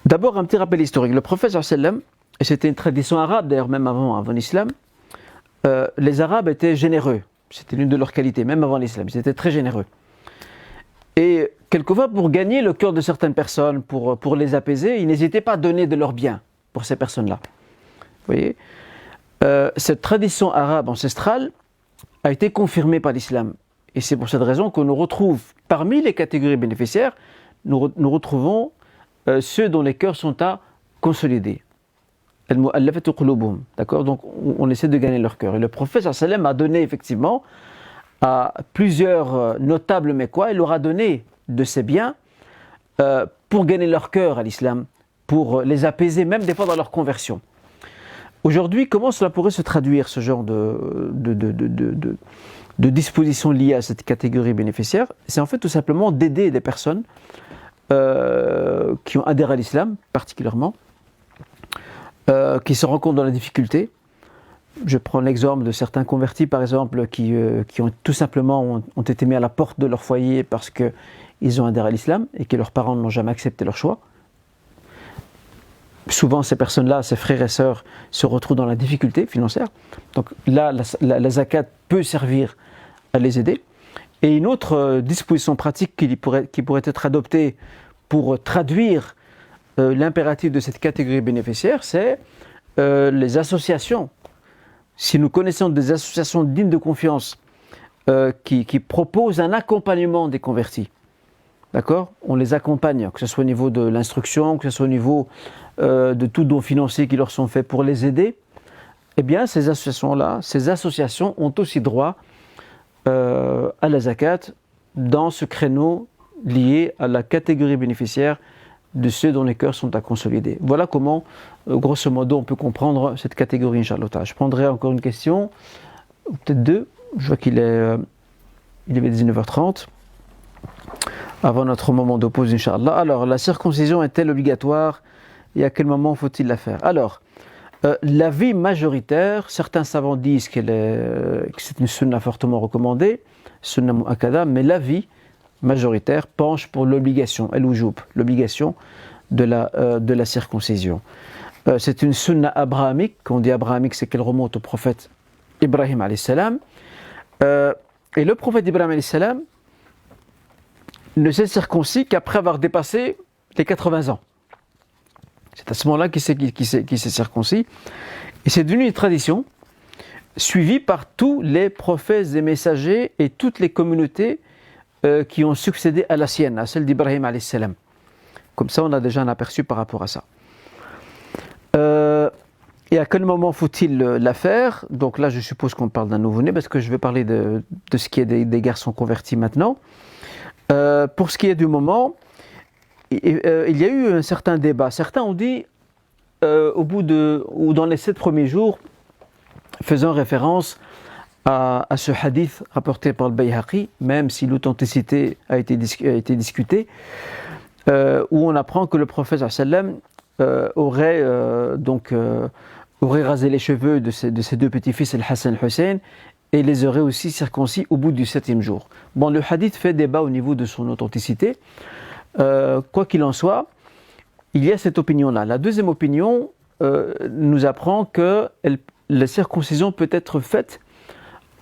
D'abord un petit rappel historique. Le prophète sallallahu alayhi wa sallam, et c'était une tradition arabe d'ailleurs même avant l'islam, les Arabes étaient généreux. C'était l'une de leurs qualités, même avant l'islam. Ils étaient très généreux. Et quelquefois, pour gagner le cœur de certaines personnes, pour les apaiser, ils n'hésitaient pas à donner de leurs biens pour ces personnes-là. Vous voyez, cette tradition arabe ancestrale a été confirmée par l'islam. Et c'est pour cette raison que nous retrouve, parmi les catégories bénéficiaires, nous retrouvons ceux dont les cœurs sont à consolider. D'accord ? Donc on essaie de gagner leur cœur. Et le prophète sallallahu alayhi wa sallam a donné effectivement à plusieurs notables mécois, il leur a donné de ses biens pour gagner leur cœur à l'islam, pour les apaiser, même des fois dans leur conversion. Aujourd'hui, comment cela pourrait se traduire, ce genre de dispositions liées à cette catégorie bénéficiaire ? C'est en fait tout simplement d'aider des personnes qui ont adhéré à l'islam, particulièrement, qui se rencontrent dans la difficulté. Je prends l'exemple de certains convertis, par exemple, qui ont tout simplement ont été mis à la porte de leur foyer parce qu'ils ont adhéré à l'islam et que leurs parents n'ont jamais accepté leur choix. Souvent, ces personnes-là, ces frères et sœurs, se retrouvent dans la difficulté financière. Donc là, la zakat peut servir à les aider. Et une autre disposition pratique qui pourrait être adoptée pour traduire l'impératif de cette catégorie bénéficiaire, c'est les associations. Si nous connaissons des associations dignes de confiance qui proposent un accompagnement des convertis, d'accord ? On les accompagne, que ce soit au niveau de l'instruction, que ce soit au niveau de tout don financier qui leur sont faits pour les aider, eh bien ces associations ont aussi droit à la zakat dans ce créneau lié à la catégorie bénéficiaire de ceux dont les cœurs sont à consolider. Voilà comment, grosso modo, on peut comprendre cette catégorie, Inch'Allah. Je prendrai encore une question, ou peut-être deux. Je vois qu'il est 19h30, avant notre moment de pause, Inch'Allah. Alors, la circoncision est-elle obligatoire et à quel moment faut-il la faire ? Alors, l'avis majoritaire, certains savants disent que c'est une sunna fortement recommandée, sunna mu'akkada, mais l'avis majoritaire penche pour l'obligation, l'obligation de la circoncision. C'est une sunna abrahamique. Quand on dit abrahamique, c'est qu'elle remonte au prophète Ibrahim alayhi salam. Et le prophète Ibrahim alayhi salam ne s'est circoncis qu'après avoir dépassé les 80 ans. C'est à ce moment-là qu'il s'est circoncis. Et c'est devenu une tradition suivie par tous les prophètes et messagers et toutes les communautés qui ont succédé à la sienne, à celle d'Ibrahim alayhi salam. Comme ça, on a déjà un aperçu par rapport à ça. Et à quel moment faut-il la faire ? Donc là, je suppose qu'on parle d'un nouveau-né, parce que je vais parler de ce qui est des garçons convertis maintenant. Pour ce qui est du moment, il y a eu un certain débat. Certains ont dit, ou dans les 7 premiers jours, faisant référence à ce hadith rapporté par le Bayhaqi, même si l'authenticité a été discutée, où on apprend que le prophète sallam aurait rasé les cheveux de ses 2 petits-fils, Al-Hassan et Al-Hussein, et les aurait aussi circoncis au bout du 7e jour. Bon, le hadith fait débat au niveau de son authenticité. Quoi qu'il en soit, il y a cette opinion-là. La deuxième opinion nous apprend que la circoncision peut être faite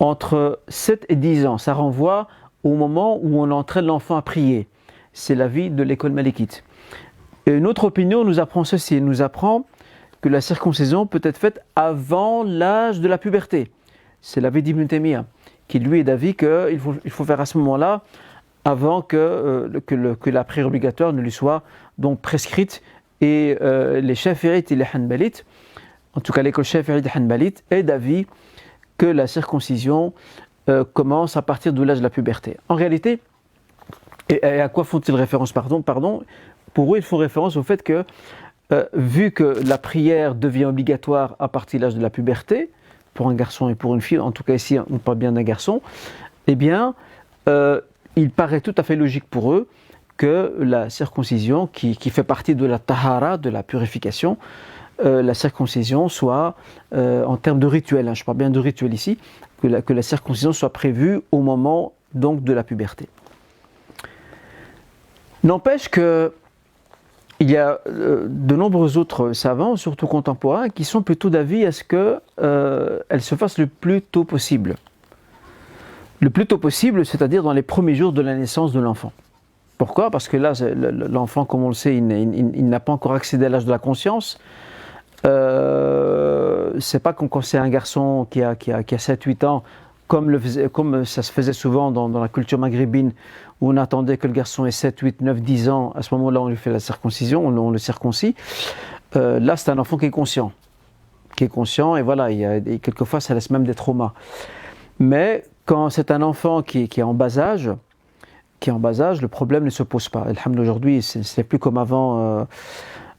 entre 7 et 10 ans. Ça renvoie au moment où on entraîne l'enfant à prier. C'est l'avis de l'école malikite. Et une autre opinion nous apprend ceci. Elle nous apprend que la circoncision peut être faite avant l'âge de la puberté. C'est l'avis d'Ibn Taymiyyah, qui lui est d'avis qu'il faut faire à ce moment-là, avant que la prière obligatoire ne lui soit donc prescrite. Et les Shafi'ites et les Hanbalites, en tout cas l'école Shafi'ite et Hanbalite, est d'avis que la circoncision commence à partir de l'âge de la puberté. En réalité, et à quoi font-ils référence ? Pardon. Pour eux, ils font référence au fait que, vu que la prière devient obligatoire à partir de l'âge de la puberté, pour un garçon et pour une fille, en tout cas ici on parle bien d'un garçon, eh bien il paraît tout à fait logique pour eux que la circoncision, qui fait partie de la tahara, de la purification, la circoncision soit, en termes de rituel, je parle bien de rituel ici, que la circoncision soit prévue au moment donc de la puberté. N'empêche que il y a de nombreux autres savants, surtout contemporains, qui sont plutôt d'avis à ce qu'elle se fasse le plus tôt possible. Le plus tôt possible, c'est-à-dire dans les premiers jours de la naissance de l'enfant. Pourquoi ? Parce que là, l'enfant, comme on le sait, il n'a pas encore accédé à l'âge de la conscience. C'est pas quand c'est un garçon qui a 7-8 ans, comme ça se faisait souvent dans la culture maghrébine, où on attendait que le garçon ait 7, 8, 9, 10 ans, à ce moment-là on lui fait la circoncision, on le circoncis. Là c'est un enfant qui est conscient et voilà, et quelquefois ça laisse même des traumas. Mais quand c'est un enfant qui est en bas âge, le problème ne se pose pas. Alhamdoulilah, aujourd'hui c'est plus comme avant,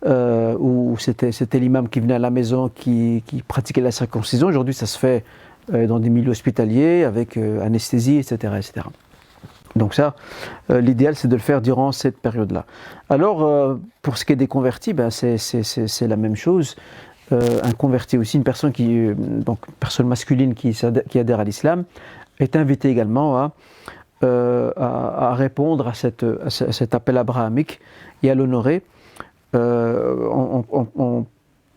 où c'était l'imam qui venait à la maison qui pratiquait la circoncision. Aujourd'hui ça se fait dans des milieux hospitaliers avec anesthésie, etc., etc. Donc ça, l'idéal c'est de le faire durant cette période-là. Alors pour ce qui est des convertis, c'est la même chose. Un converti aussi, une personne personne masculine qui adhère à l'islam, est invitée également à répondre à cet appel abrahamique et à l'honorer en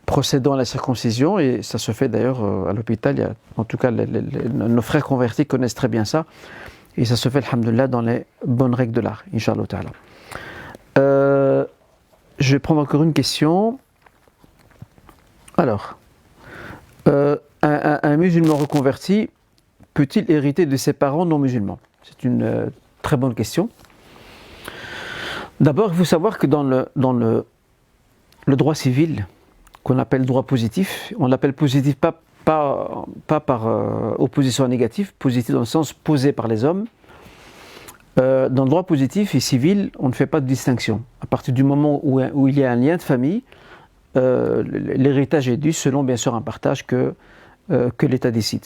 procédant à la circoncision, et ça se fait d'ailleurs à l'hôpital. En tout cas, nos frères convertis connaissent très bien ça, et ça se fait, alhamdoulilah, dans les bonnes règles de l'art, Inch'Allah ta'ala. Je vais prendre encore une question. Alors, un musulman reconverti peut-il hériter de ses parents non musulmans ? C'est une très bonne question. D'abord, il faut savoir que dans le droit civil, qu'on appelle droit positif, on l'appelle positif pas par opposition à négatif, positif dans le sens posé par les hommes. Dans le droit positif et civil, on ne fait pas de distinction. À partir du moment où il y a un lien de famille, l'héritage est dû selon bien sûr un partage que l'État décide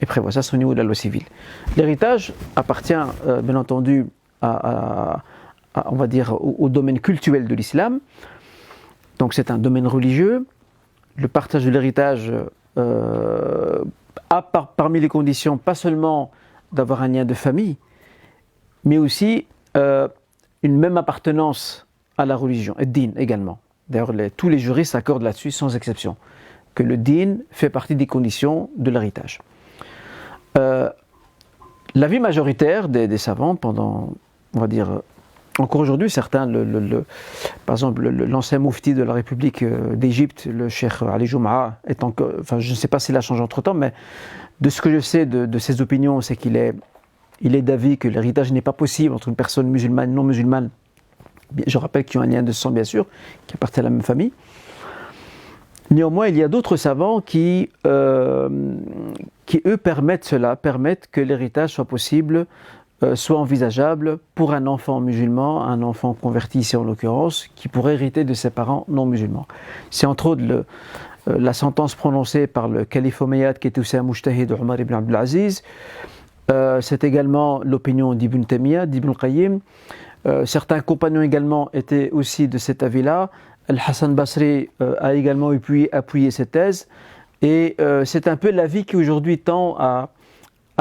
et prévoit. Ça, c'est au niveau de la loi civile. L'héritage appartient bien entendu on va dire au domaine cultuel de l'islam. Donc c'est un domaine religieux. Le partage de l'héritage a parmi les conditions pas seulement d'avoir un lien de famille, mais aussi une même appartenance à la religion, et din également. D'ailleurs, tous les juristes s'accordent là-dessus sans exception, que le din fait partie des conditions de l'héritage. L'avis majoritaire des savants pendant, on va dire, encore aujourd'hui, certains, par exemple, l'ancien moufti de la République d'Égypte, le cheikh Ali Joumaa, je ne sais pas s'il a changé entre-temps, mais de ce que je sais de ses opinions, c'est qu'il est d'avis que l'héritage n'est pas possible entre une personne musulmane et non musulmane. Je rappelle qu'ils ont un lien de sang, bien sûr, qui appartient à la même famille. Néanmoins, il y a d'autres savants qui eux, permettent que l'héritage soit possible, soit envisageable pour un enfant musulman, un enfant converti ici en l'occurrence, qui pourrait hériter de ses parents non musulmans. C'est entre autres la sentence prononcée par le calife Omeyyade, qui était aussi un mujtahid de Omar ibn Abdul Aziz. C'est également l'opinion d'Ibn Taymiyyah, d'Ibn Qayyim. Certains compagnons également étaient aussi de cet avis-là. Al-Hassan Basri a également appuyé cette thèse. Et c'est un peu l'avis qui aujourd'hui tend à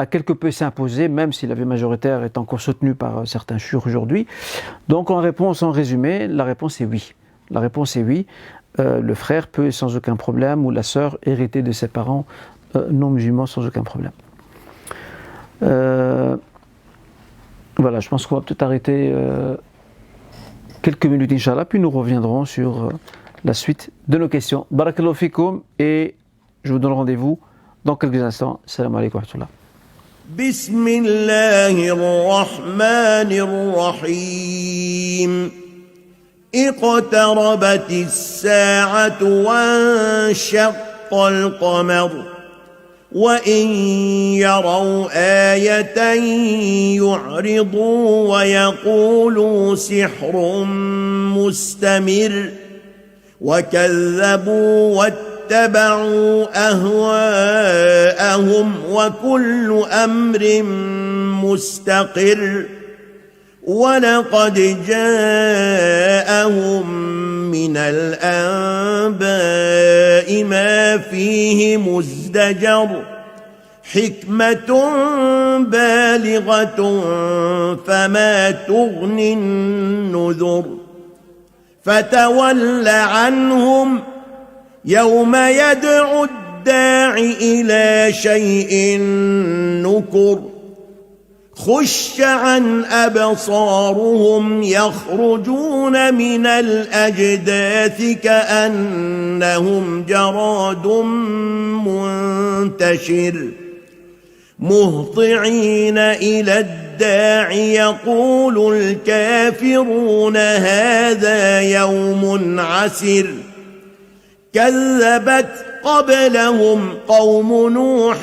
quelque peu s'imposer, même si l'avis majoritaire est encore soutenu par certains churs aujourd'hui. Donc en résumé, la réponse est oui. La réponse est oui. Le frère peut sans aucun problème, ou la sœur, hériter de ses parents non musulmans sans aucun problème. Voilà, je pense qu'on va peut-être arrêter quelques minutes, Inch'Allah, puis nous reviendrons sur la suite de nos questions. Barakallahu fikoum, et je vous donne rendez-vous dans quelques instants. Salam alaikum wa rahmatullah. بسم الله الرحمن الرحيم اقتربت الساعة وانشق القمر وإن يروا آية يعرضوا ويقولوا سحر مستمر وكذبوا واتبعوا أهواءهم وكل أمر مستقر ولقد جاءهم من الأنباء ما فيه مزدجر حكمة بالغة فما تغني النذر فتول عنهم يوم يدعو الداع إلى شيء نكر خش عن أبصارهم يخرجون من الأجداث كأنهم جراد منتشر مهطعين إلى الداع يقول الكافرون هذا يوم عسر كذبت قبلهم قوم نوح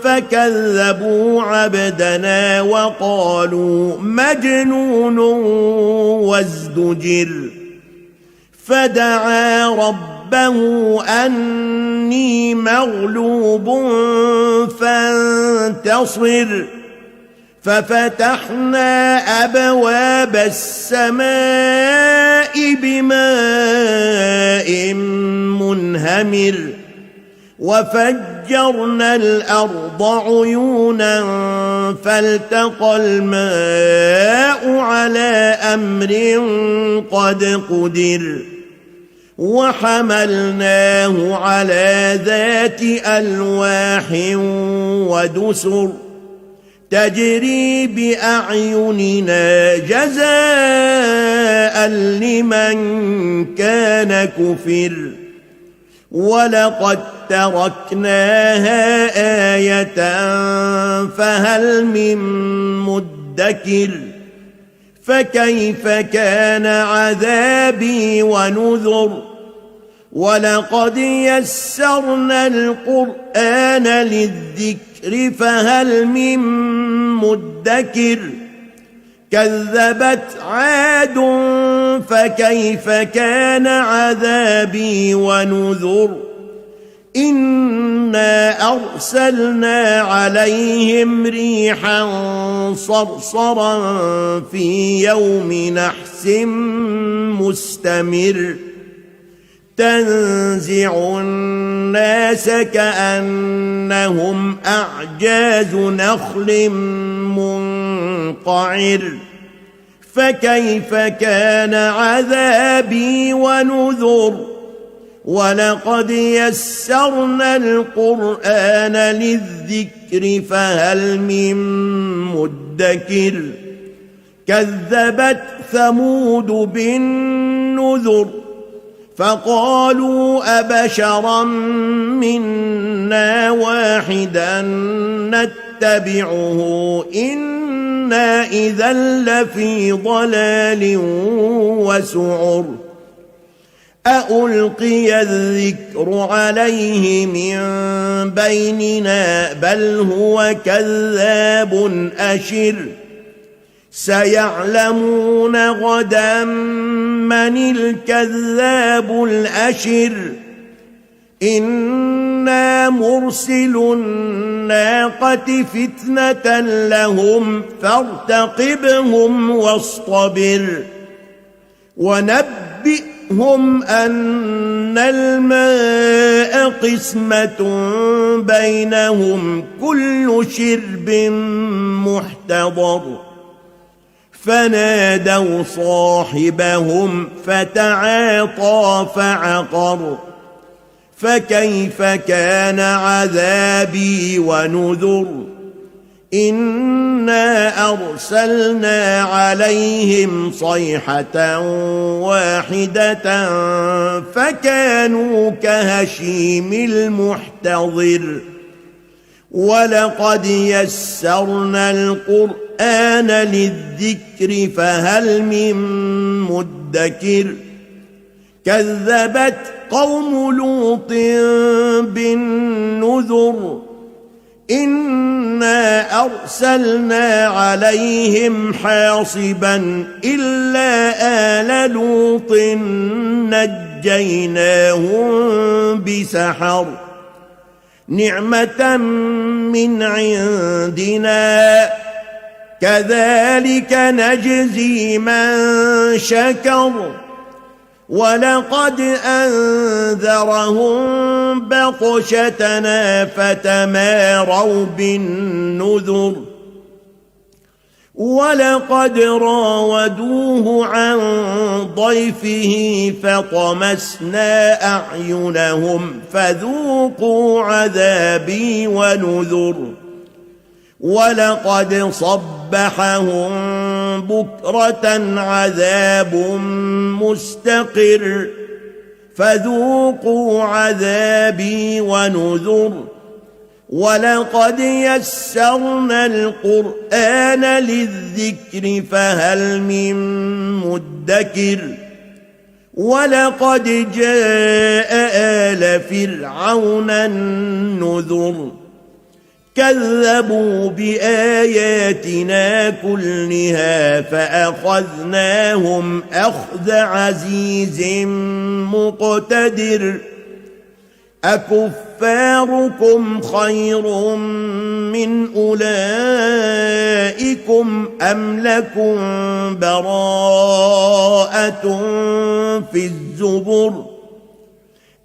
فكذبوا عبدنا وقالوا مجنون وازدجر فدعا ربه أني مغلوب فانتصر ففتحنا أبواب السماء بماء منهمر وفجرنا الأرض عيونا فالتقى الماء على أمر قد قدر وحملناه على ذات ألواح ودسر تجري بأعيننا جزاء لمن كان كفر ولقد تركناها آية فهل من مدكر فكيف كان عذابي ونذر ولقد يسرنا القرآن للذكر فهل من مدكر كذبت عاد فكيف كان عذابي ونذر إنا أرسلنا عليهم ريحا صرصرا في يوم نحس مستمر تنزع الناس كأنهم أعجاز نخل منقعر فكيف كان عذابي ونذر ولقد يسرنا القرآن للذكر فهل من مدكر كذبت ثمود بالنذر فقالوا أبشرا منا واحدا نتبعه إنا إذا لفي ضلال وسعر أألقي الذكر عليه من بيننا بل هو كذاب أشر سيعلمون غدا من الكذاب الأشر إنا مرسل الناقة فتنة لهم فارتقبهم واصطبر ونبئهم أن الماء قسمة بينهم كل شرب محتضر فنادوا صاحبهم فتعاطى فعقر فكيف كان عذابي ونذر إنا أرسلنا عليهم صيحة واحدة فكانوا كهشيم المحتضر ولقد يسرنا القرآن للذكر فهل من مدكر كذبت قوم لوط بالنذر إنا أرسلنا عليهم حاصبا إلا آل لوط نجيناهم بسحر نعمة من عندنا كذلك نجزي من شكر ولقد أنذرهم بطشتنا فتماروا بالنذر ولقد راودوه عن ضيفه فطمسنا أعينهم فذوقوا عذابي ونذر ولقد صبحهم بكرة عذاب مستقر فذوقوا عذابي ونذر ولقد يسرنا القرآن للذكر فهل من مدكر ولقد جاء آل فرعون النذر كذبوا بآياتنا كلها فأخذناهم أخذ عزيز مقتدر أكفاركم خير من أولئكم أم لكم براءة في الزبر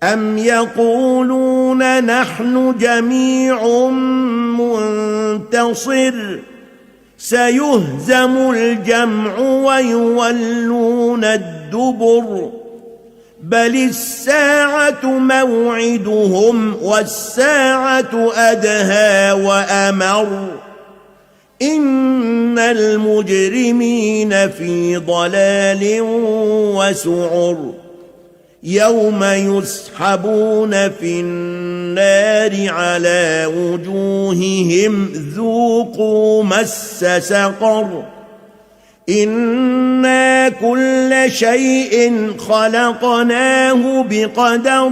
أم يقولون نحن جميع منتصر سيهزم الجمع ويولون الدبر بل الساعة موعدهم والساعة أدهى وأمر إن المجرمين في ضلال وسعر يوم يسحبون في النار على وجوههم ذوقوا مس سقر إنا كل شيء خلقناه بقدر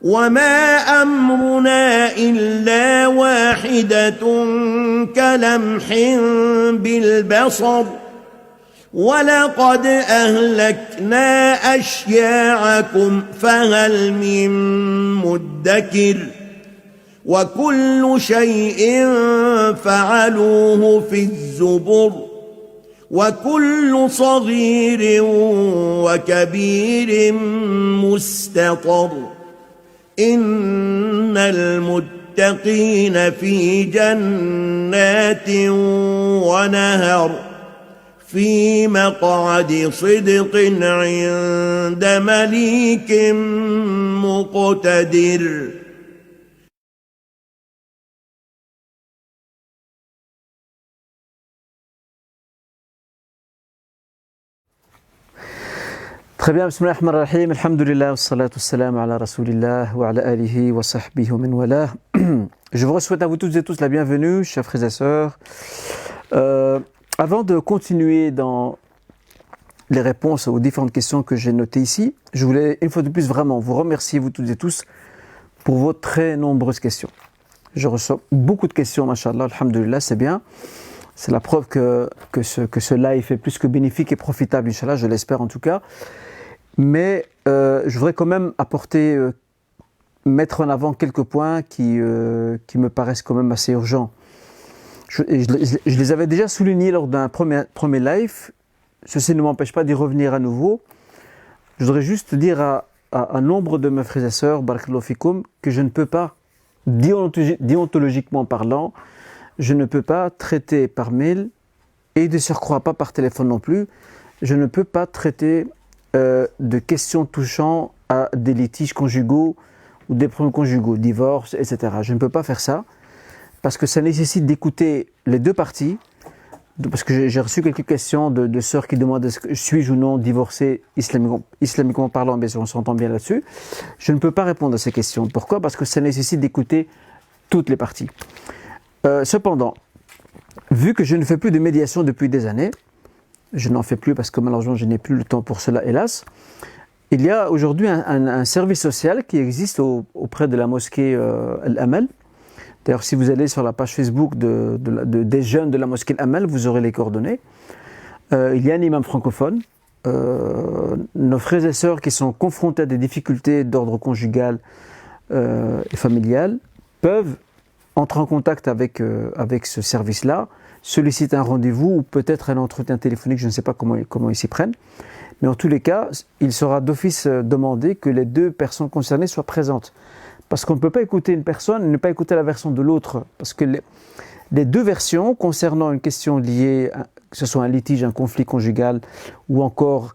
وما أمرنا إلا واحدة كلمح بالبصر ولقد أهلكنا أشياعكم فهل من مدكر وكل شيء فعلوه في الزبر وكل صغير وكبير مستطر إن المتقين في جنات ونهر في مقعد صدق عند مليك مقتدر. Très bien, bismillah ar-Rahman ar-Rahim, alhamdulillah, wassalatu wassalamu ala rasulillah wa ala alihi wa sahbihi wa min wala. Je vous souhaite à vous toutes et tous la bienvenue, chers frères et sœurs. Avant de continuer dans les réponses aux différentes questions que j'ai notées ici, je voulais une fois de plus vraiment vous remercier, vous toutes et tous, pour vos très nombreuses questions. Je reçois beaucoup de questions, mashallah, alhamdulillah, c'est bien. C'est la preuve que ce live est plus que bénéfique et profitable, Inch'Allah, je l'espère en tout cas. Mais je voudrais quand même mettre en avant quelques points qui me paraissent quand même assez urgents. Je les avais déjà soulignés lors d'un premier live. Ceci ne m'empêche pas d'y revenir à nouveau. Je voudrais juste dire à un nombre de mes frères et sœurs, barakallahu fikoum, que je ne peux pas, déontologiquement parlant, je ne peux pas traiter par mail, et de surcroît pas par téléphone non plus, je ne peux pas traiter de questions touchant à des litiges conjugaux ou des problèmes conjugaux, divorce, etc. Je ne peux pas faire ça parce que ça nécessite d'écouter les deux parties. Parce que j'ai reçu quelques questions de sœurs qui demandent suis-je ou non divorcé islamiquement parlant, bien sûr on s'entend bien là-dessus. Je ne peux pas répondre à ces questions. Pourquoi ? Parce que ça nécessite d'écouter toutes les parties. Cependant, vu que je ne fais plus de médiation depuis des années, je n'en fais plus parce que malheureusement je n'ai plus le temps pour cela, hélas. Il y a aujourd'hui un service social qui existe auprès de la mosquée Al-Amal, D'ailleurs, si vous allez sur la page Facebook des jeunes de la mosquée Al-Amal, vous aurez les coordonnées. Il y a un imam francophone. Nos frères et sœurs qui sont confrontés à des difficultés d'ordre conjugal et familial peuvent entrer en contact avec ce service-là, solliciter un rendez-vous ou peut-être un entretien téléphonique, je ne sais pas comment ils s'y prennent. Mais en tous les cas, il sera d'office demandé que les deux personnes concernées soient présentes. Parce qu'on ne peut pas écouter une personne et ne pas écouter la version de l'autre. Parce que les deux versions concernant une question liée, que ce soit un litige, un conflit conjugal, ou encore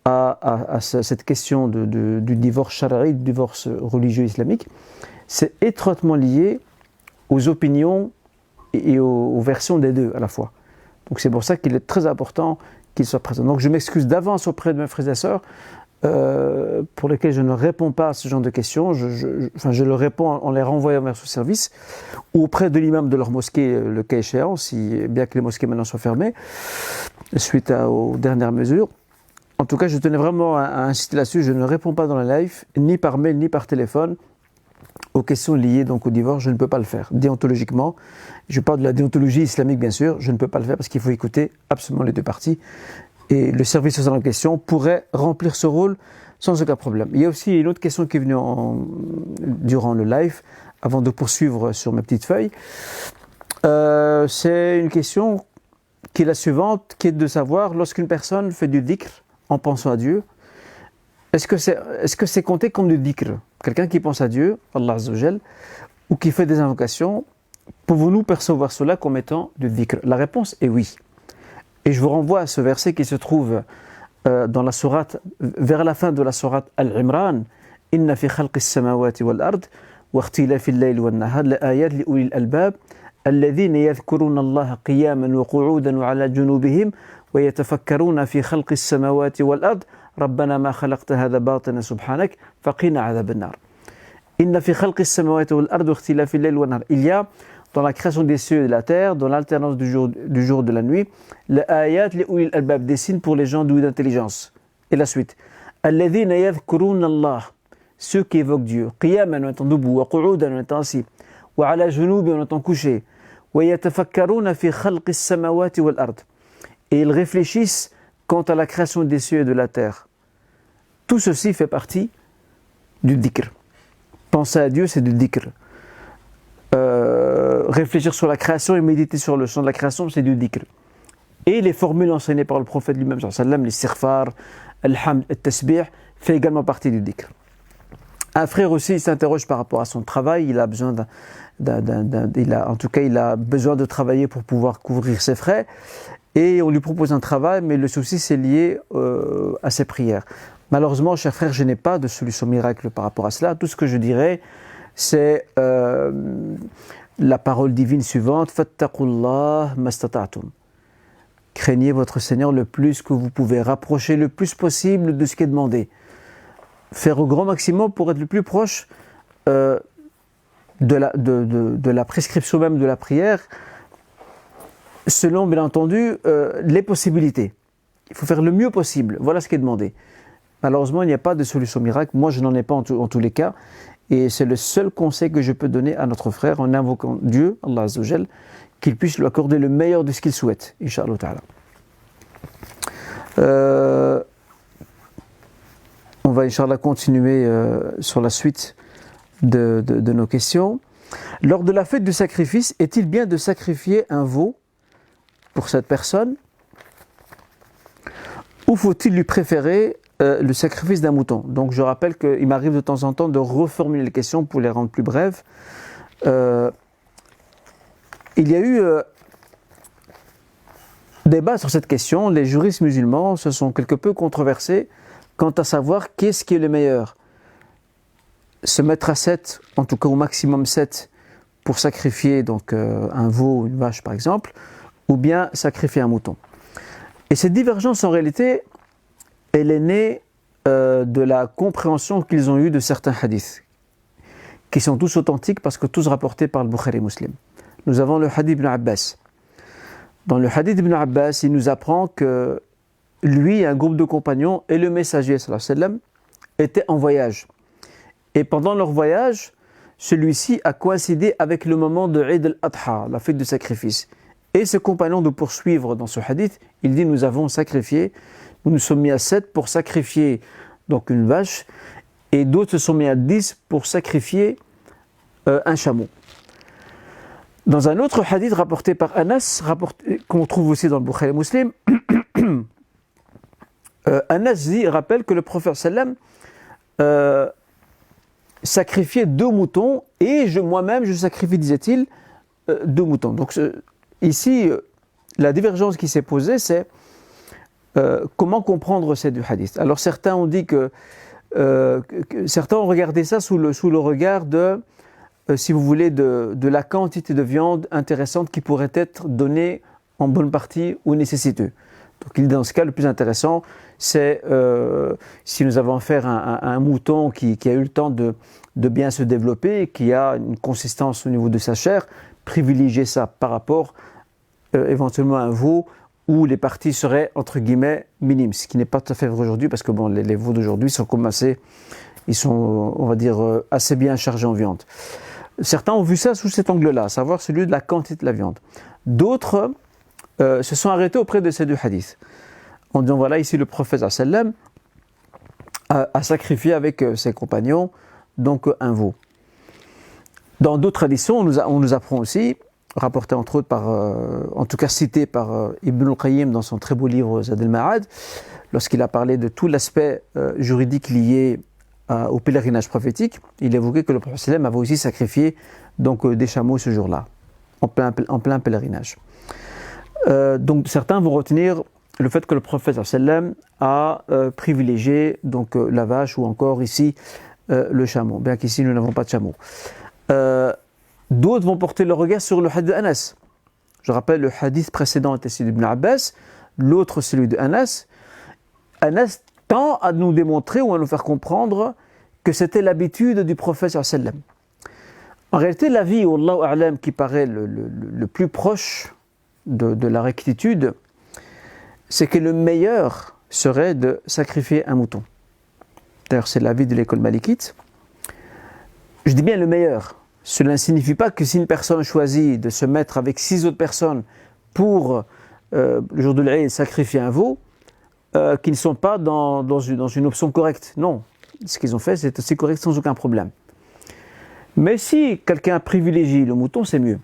à cette question du divorce shara'i, du divorce religieux islamique, c'est étroitement lié aux opinions et aux versions des deux à la fois. Donc c'est pour ça qu'il est très important qu'il soit présent. Donc je m'excuse d'avance auprès de mes frères et sœurs pour lesquels je ne réponds pas à ce genre de questions. Je leur réponds en les renvoyant vers ce service ou auprès de l'imam de leur mosquée, le cas échéant, bien que les mosquées maintenant soient fermées, suite aux dernières mesures. En tout cas, je tenais vraiment à insister là-dessus. Je ne réponds pas dans la live, ni par mail, ni par téléphone, aux questions liées donc au divorce. Je ne peux pas le faire. Déontologiquement, je parle de la déontologie islamique, bien sûr. Je ne peux pas le faire parce qu'il faut écouter absolument les deux parties. Et le service social en question pourrait remplir ce rôle sans aucun problème. Il y a aussi une autre question qui est venue durant le live, avant de poursuivre sur mes petites feuilles. C'est une question qui est la suivante, qui est de savoir, lorsqu'une personne fait du dhikr en pensant à Dieu, est-ce que c'est compté comme du dhikr? Quelqu'un qui pense à Dieu, Allah Azza wa Jal, ou qui fait des invocations, pouvons-nous percevoir cela comme étant du dhikr? La réponse est oui. Et je vous renvoie à ce verset qui se trouve dans la sourate, vers la fin de la sourate Al-Imran. Inna fi khalqis samawati wal ard wa ikhtilafi al-layli wan nahar la ayat li ulil albab alladhina yadhkuruna Allah qiyaman wa qu'udan wa 'ala junubihim wa yatafakkaruna fi khalqis samawati wal ard rabbana ma khalaqta hadha batilan subhanak faqina 'adhaban nar. Inna fi khalqis samawati wal ard wa ikhtilafi al-layli wan nahar. Il y a dans la création des cieux et de la terre, dans l'alternance du jour et de la nuit, les ayat, les ulil albab, des signes pour les gens doués d'intelligence. Et la suite. Alladhina yadhkuruna Allah, ceux qui évoquent Dieu. Qiyaman en étant debout, wa qu'udan en étant assis, wa ala junubi en étant couché, wa yatafakkaruna fi khalqis samawati wal ard. Et ils réfléchissent quant à la création des cieux et de la terre. Tout ceci fait partie du dhikr. Penser à Dieu, c'est du dhikr. Réfléchir sur la création et méditer sur le champ de la création, c'est du dhikr. Et les formules enseignées par le prophète lui-même, les istighfar, al-hamd, al-tasbih, fait également partie du dhikr. Un frère aussi s'interroge par rapport à son travail, il a besoin il a besoin de travailler pour pouvoir couvrir ses frais, et on lui propose un travail, mais le souci c'est lié à ses prières. Malheureusement, cher frère, je n'ai pas de solution miracle par rapport à cela. Tout ce que je dirais, c'est la parole divine suivante, fattaqullah mastata'tum. Craignez votre Seigneur le plus que vous pouvez, rapprocher le plus possible de ce qui est demandé. Faire au grand maximum pour être le plus proche de la prescription même de la prière, selon bien entendu les possibilités. Il faut faire le mieux possible, voilà ce qui est demandé. Malheureusement, il n'y a pas de solution miracle, moi je n'en ai pas en tous les cas. Et c'est le seul conseil que je peux donner à notre frère en invoquant Dieu, Allah Azza wa Jal, qu'il puisse lui accorder le meilleur de ce qu'il souhaite, Inch'Allah Ta'ala. On va Inch'Allah continuer sur la suite de nos questions. Lors de la fête du sacrifice, est-il bien de sacrifier un veau pour cette personne? Ou faut-il lui préférer le sacrifice d'un mouton? Donc je rappelle qu'il m'arrive de temps en temps de reformuler les questions pour les rendre plus brèves. Il y a eu débat sur cette question. Les juristes musulmans se sont quelque peu controversés quant à savoir qu'est-ce qui est le meilleur. Se mettre à 7, en tout cas au maximum 7, pour sacrifier donc, un veau ou une vache par exemple, ou bien sacrifier un mouton. Et cette divergence en réalité, elle est née de la compréhension qu'ils ont eue de certains hadiths, qui sont tous authentiques parce que tous rapportés par le Bukhari Muslim. Nous avons le hadith d'Ibn Abbas. Dans le hadith d'Ibn Abbas, il nous apprend que lui, un groupe de compagnons et le messager sallallahu alayhi wa sallam étaient en voyage. Et pendant leur voyage, celui-ci a coïncidé avec le moment de Eid al-Adha, la fête de sacrifice. Et ce compagnon de poursuivre dans ce hadith, il dit nous avons sacrifié, nous nous sommes mis à 7 pour sacrifier donc une vache, et d'autres se sont mis à 10 pour sacrifier un chameau. Dans un autre hadith rapporté par Anas, qu'on trouve aussi dans le Bukhari Muslim, Anas rappelle que le prophète sallam sacrifiait 2 moutons et moi-même je sacrifie, disait-il, 2 moutons. Donc ici, la divergence qui s'est posée, c'est comment comprendre ces 2 hadiths. Alors certains ont dit certains ont regardé ça sous le regard de, si vous voulez, de la quantité de viande intéressante qui pourrait être donnée en bonne partie aux nécessiteux. Donc dans ce cas, le plus intéressant, c'est si nous avons affaire à un mouton qui a eu le temps de bien se développer, qui a une consistance au niveau de sa chair, privilégier ça par rapport éventuellement à un veau où les parties seraient entre guillemets minimes, ce qui n'est pas tout à fait vrai aujourd'hui parce que bon, les veaux d'aujourd'hui sont comme ils sont, on va dire, assez bien chargés en viande. Certains ont vu ça sous cet angle-là, à savoir celui de la quantité de la viande. D'autres se sont arrêtés auprès de ces 2 hadiths, en disant voilà, ici le prophète sallam a sacrifié avec ses compagnons donc un veau. Dans d'autres traditions, on nous apprend aussi, rapporté entre autres en tout cas cité par Ibn al-Qayyim dans son très beau livre Zad al-Ma'ad, lorsqu'il a parlé de tout l'aspect juridique lié au pèlerinage prophétique, il évoquait que le prophète sallam avait aussi sacrifié donc des chameaux ce jour-là, en plein pèlerinage. Donc certains vont retenir le fait que le prophète sallam a privilégié donc la vache ou encore ici le chameau, bien qu'ici nous n'avons pas de chameau. D'autres vont porter le regard sur le hadith d'Anas. Je rappelle, le hadith précédent était celui d'Ibn Abbas, l'autre celui d'Anas. Anas tend à nous démontrer ou à nous faire comprendre que c'était l'habitude du prophète sallam. En réalité, l'avis, wallahu a'lam, qui paraît le plus proche de la rectitude, c'est que le meilleur serait de sacrifier un mouton. D'ailleurs, c'est l'avis de l'école malikite. Je dis bien le meilleur. Cela ne signifie pas que si une personne choisit de se mettre avec 6 autres personnes pour le jour de l'Aïd sacrifier un veau, qu'ils ne sont pas dans une option correcte. Non, ce qu'ils ont fait, c'est aussi correct sans aucun problème. Mais si quelqu'un privilégie le mouton, c'est mieux.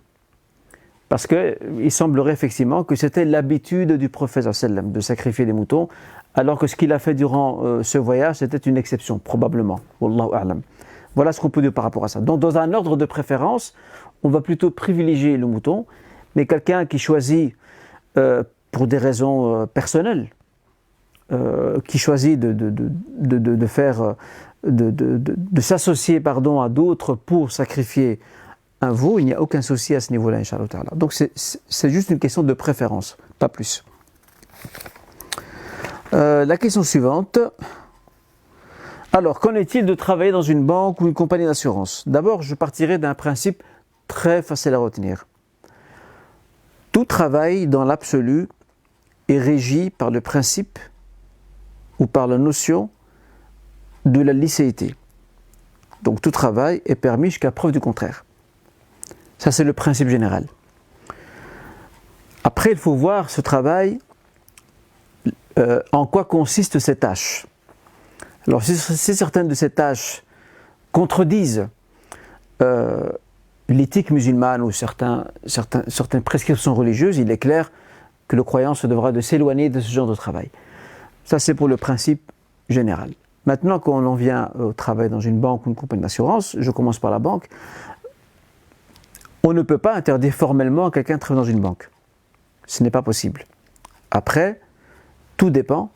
Parce qu'il semblerait effectivement que c'était l'habitude du prophète sallam de sacrifier des moutons, alors que ce qu'il a fait durant ce voyage, c'était une exception, probablement. Wallahu a'lam. Voilà ce qu'on peut dire par rapport à ça. Donc, dans un ordre de préférence, on va plutôt privilégier le mouton, mais quelqu'un qui choisit, pour des raisons personnelles, qui choisit de s'associer à d'autres pour sacrifier un veau, il n'y a aucun souci à ce niveau-là, Inch'Allah Ta'ala. Donc c'est juste une question de préférence, pas plus. La question suivante. Alors, qu'en est-il de travailler dans une banque ou une compagnie d'assurance ? D'abord, je partirai d'un principe très facile à retenir. Tout travail dans l'absolu est régi par le principe ou par la notion de la licéité. Donc tout travail est permis jusqu'à preuve du contraire. Ça, c'est le principe général. Après, il faut voir ce travail, en quoi consistent ces tâches. Alors, si certaines de ces tâches contredisent l'éthique musulmane ou certaines prescriptions religieuses, il est clair que le croyant se devra de s'éloigner de ce genre de travail. Ça, c'est pour le principe général. Maintenant, quand on en vient au travail dans une banque ou une compagnie d'assurance, je commence par la banque, on ne peut pas interdire formellement à quelqu'un de travailler dans une banque. Ce n'est pas possible. Après, tout dépend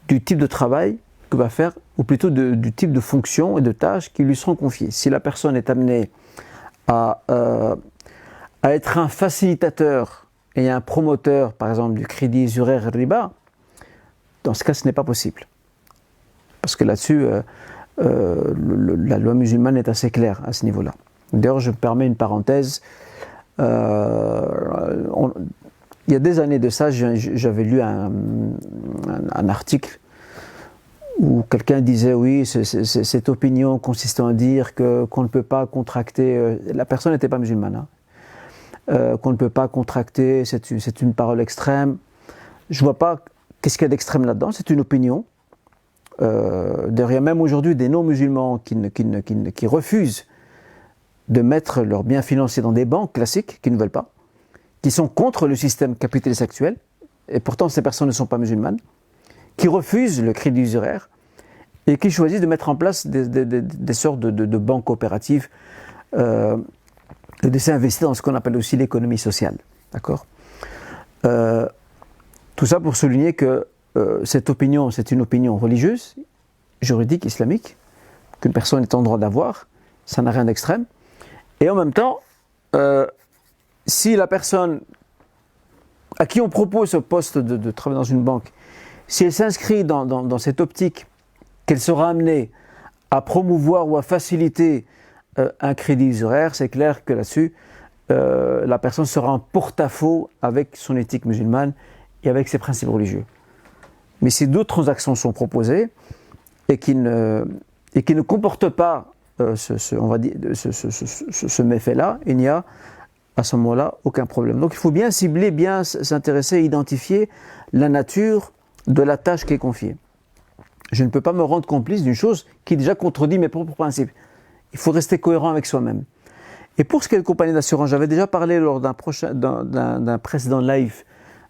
du type de travail que va faire, ou plutôt du type de fonction et de tâches qui lui seront confiées. Si la personne est amenée à être un facilitateur et un promoteur, par exemple, du crédit Zurer Riba, dans ce cas, ce n'est pas possible. Parce que là-dessus, la loi musulmane est assez claire à ce niveau-là. D'ailleurs, je me permets une parenthèse. Il y a des années de ça, j'avais lu un article où quelqu'un disait oui, cette opinion consistant à dire qu'on ne peut pas contracter, la personne n'était pas musulmane, hein, qu'on ne peut pas contracter, c'est une parole extrême. Je ne vois pas qu'est-ce qu'il y a d'extrême là-dedans, c'est une opinion. Derrière même aujourd'hui des non-musulmans qui refusent de mettre leurs biens financiers dans des banques classiques, qui ne veulent pas, qui sont contre le système capitaliste actuel, et pourtant ces personnes ne sont pas musulmanes, qui refusent le crédit usuraire et qui choisissent de mettre en place des sortes de banques coopératives et de s'investir dans ce qu'on appelle aussi l'économie sociale. D'accord ? Tout ça pour souligner que cette opinion, c'est une opinion religieuse, juridique, islamique, qu'une personne est en droit d'avoir, ça n'a rien d'extrême. Et en même temps, si la personne à qui on propose ce poste de travailler dans une banque, si elle s'inscrit dans cette optique qu'elle sera amenée à promouvoir ou à faciliter un crédit usuraire, c'est clair que là-dessus, la personne sera en porte-à-faux avec son éthique musulmane et avec ses principes religieux. Mais si d'autres transactions sont proposées et qui ne comportent pas ce méfait-là, il n'y a à ce moment-là aucun problème. Donc il faut bien cibler, bien s'intéresser, identifier la nature de la tâche qui est confiée. Je ne peux pas me rendre complice d'une chose qui déjà contredit mes propres principes. Il faut rester cohérent avec soi-même. Et pour ce qui est de compagnie d'assurance, j'avais déjà parlé lors d'un précédent live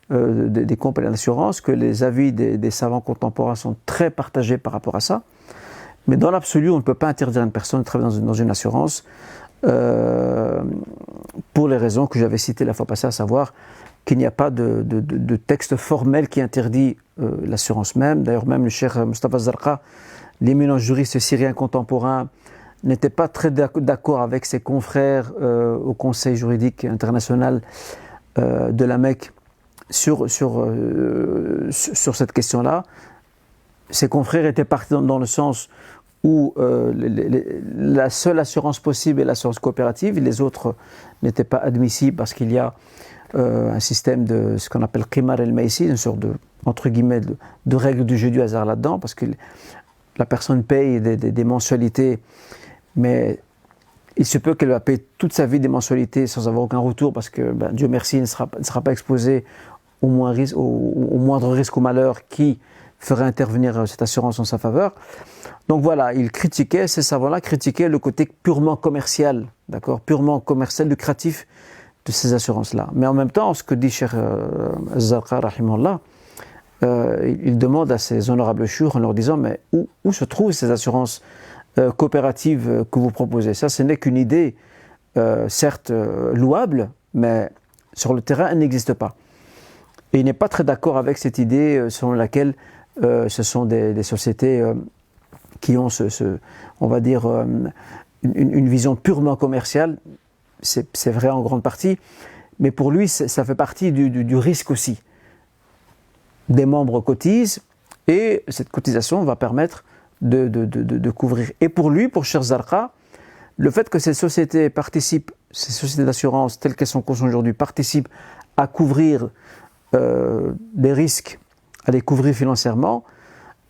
des compagnies d'assurance que les avis des savants contemporains sont très partagés par rapport à ça. Mais dans l'absolu, on ne peut pas interdire à une personne de travailler dans une assurance pour les raisons que j'avais citées la fois passée, à savoir qu'il n'y a pas de texte formel qui interdit l'assurance même. D'ailleurs, même le cheikh Mustafa Zarqa, l'éminent juriste syrien contemporain, n'était pas très d'accord avec ses confrères au Conseil juridique international de la Mecque sur cette question-là. Ses confrères étaient partis dans le sens où la seule assurance possible est l'assurance coopérative, les autres n'étaient pas admissibles parce qu'il y a un système de ce qu'on appelle qimar el-maïsi, une sorte entre guillemets de règle du jeu du hasard là-dedans, parce que la personne paye des mensualités, mais il se peut qu'elle va payer toute sa vie des mensualités sans avoir aucun retour, parce que Dieu merci, elle ne sera pas exposée au moindre risque ou malheur qui ferait intervenir cette assurance en sa faveur. Donc voilà, ces savants-là critiquaient le côté purement commercial, d'accord, purement commercial, lucratif de ces assurances-là. Mais en même temps, ce que dit Cheikh Zarqa, rahimahullah, il demande à ces honorables chouurs en leur disant, mais où se trouvent ces assurances coopératives que vous proposez ? Ça, ce n'est qu'une idée, certes louable, mais sur le terrain, elle n'existe pas. Et il n'est pas très d'accord avec cette idée selon laquelle ce sont des sociétés qui ont on va dire, une vision purement commerciale. C'est vrai en grande partie, mais pour lui, ça fait partie du risque aussi. Des membres cotisent et cette cotisation va permettre de couvrir. Et pour lui, pour Cheikh Zarqa, le fait que ces sociétés d'assurance telles qu'elles sont conçues aujourd'hui, participent à couvrir des risques, à les couvrir financièrement,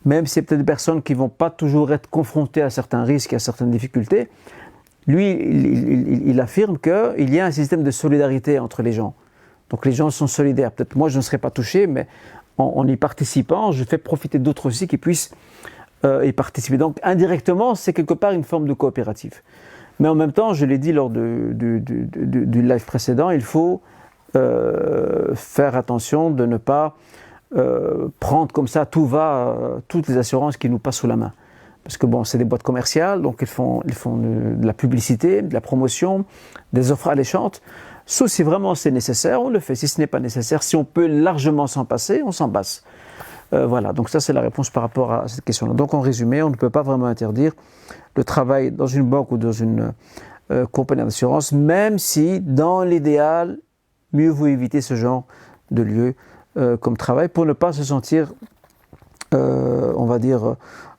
même si c'est peut-être des personnes qui ne vont pas toujours être confrontées à certains risques et à certaines difficultés, lui, il affirme qu'il y a un système de solidarité entre les gens. Donc les gens sont solidaires. Peut-être moi, je ne serai pas touché, mais en y participant, je fais profiter d'autres aussi qui puissent y participer. Donc indirectement, c'est quelque part une forme de coopérative. Mais en même temps, je l'ai dit lors du live précédent, il faut faire attention de ne pas prendre comme ça toutes les assurances qui nous passent sous la main. Parce que bon, c'est des boîtes commerciales, donc ils font de la publicité, de la promotion, des offres alléchantes. Sauf si vraiment c'est nécessaire, on le fait. Si ce n'est pas nécessaire, si on peut largement s'en passer, on s'en passe. Voilà, donc ça c'est la réponse par rapport à cette question-là. Donc en résumé, on ne peut pas vraiment interdire le travail dans une banque ou dans une compagnie d'assurance, même si dans l'idéal, mieux vaut éviter ce genre de lieu comme travail pour ne pas se sentir, on va dire,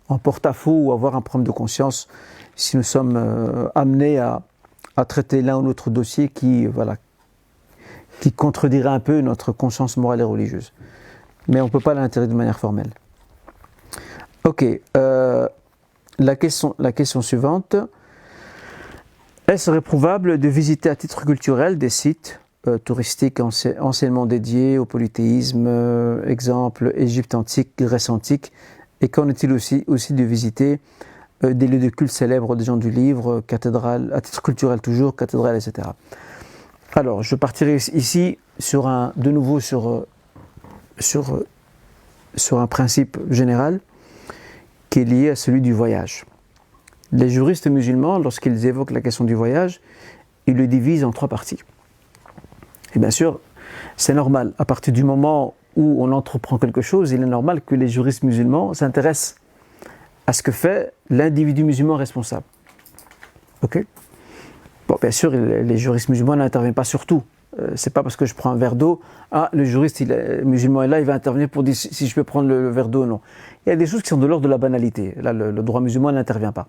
en porte-à-faux ou avoir un problème de conscience si nous sommes amenés à traiter l'un ou l'autre dossier qui contredirait un peu notre conscience morale et religieuse. Mais on ne peut pas l'interdire de manière formelle. Ok, la question suivante. Est-ce réprouvable de visiter à titre culturel des sites touristiques anciennement dédiés au polythéisme, exemple Égypte antique, Grèce antique, et qu'en est-il aussi de visiter des lieux de culte célèbres des gens du livre, cathédrales, à titre culturel toujours, cathédrales, etc. Alors, je partirai ici de nouveau sur un principe général qui est lié à celui du voyage. Les juristes musulmans, lorsqu'ils évoquent la question du voyage, ils le divisent en 3 parties. Et bien sûr, c'est normal. À partir du moment où on entreprend quelque chose, il est normal que les juristes musulmans s'intéressent à ce que fait l'individu musulman responsable. Ok ? Bon, bien sûr, les juristes musulmans n'interviennent pas sur tout. C'est pas parce que je prends un verre d'eau, le juriste musulman est là, il va intervenir pour dire si je peux prendre le verre d'eau ou non. Il y a des choses qui sont de l'ordre de la banalité. Là, le droit musulman n'intervient pas.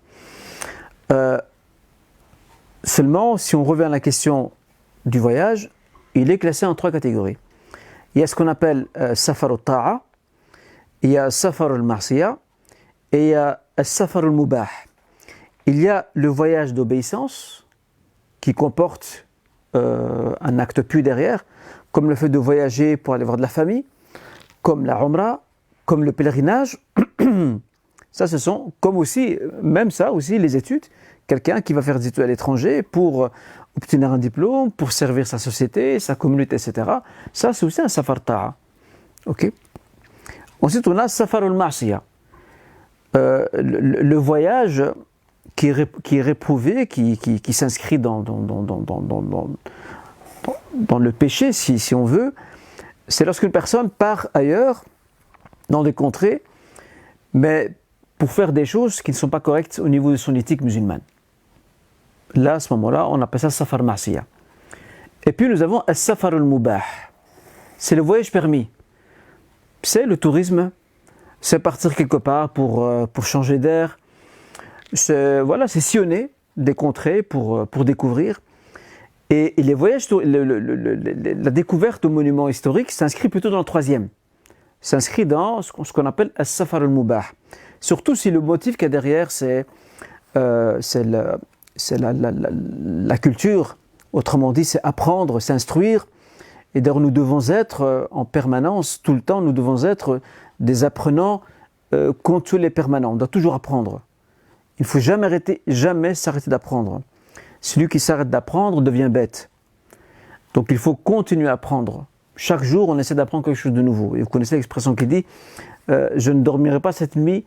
Seulement, si on revient à la question du voyage, il est classé en 3 catégories. Il y a ce qu'on appelle safar al-ta'a, il y a safar al-ma'siya et il y a safar al-mubah. Il y a le voyage d'obéissance qui comporte un acte pieux derrière, comme le fait de voyager pour aller voir de la famille, comme la umrah, comme le pèlerinage. Ça, ce sont comme aussi, même ça aussi, les études. Quelqu'un qui va faire des études à l'étranger pour obtenir un diplôme, pour servir sa société, sa communauté, etc. Ça, c'est aussi un safar ta'a. Ok. Ensuite, on a safar al-ma'siya. Le voyage qui est réprouvé, qui s'inscrit dans le péché, si on veut, c'est lorsqu'une personne part ailleurs, dans des contrées, mais pour faire des choses qui ne sont pas correctes au niveau de son éthique musulmane. Là, à ce moment-là, on appelle ça safar ma'siya. Et puis nous avons as-safar al-mubah. C'est le voyage permis. C'est le tourisme, c'est partir quelque part pour changer d'air. C'est sillonner des contrées pour découvrir. Et les voyages, la découverte de monuments historiques s'inscrit plutôt dans le 3e. S'inscrit dans ce qu'on appelle as-safar al-mubah. Surtout si le motif qu'il y a derrière, c'est la culture. Autrement dit, c'est apprendre, s'instruire. Et d'ailleurs, nous devons être en permanence, tout le temps, nous devons être des apprenants continus et permanents. On doit toujours apprendre. Il ne faut jamais s'arrêter d'apprendre. Celui qui s'arrête d'apprendre devient bête. Donc il faut continuer à apprendre. Chaque jour, on essaie d'apprendre quelque chose de nouveau. Et vous connaissez l'expression qui dit « je ne dormirai pas cette nuit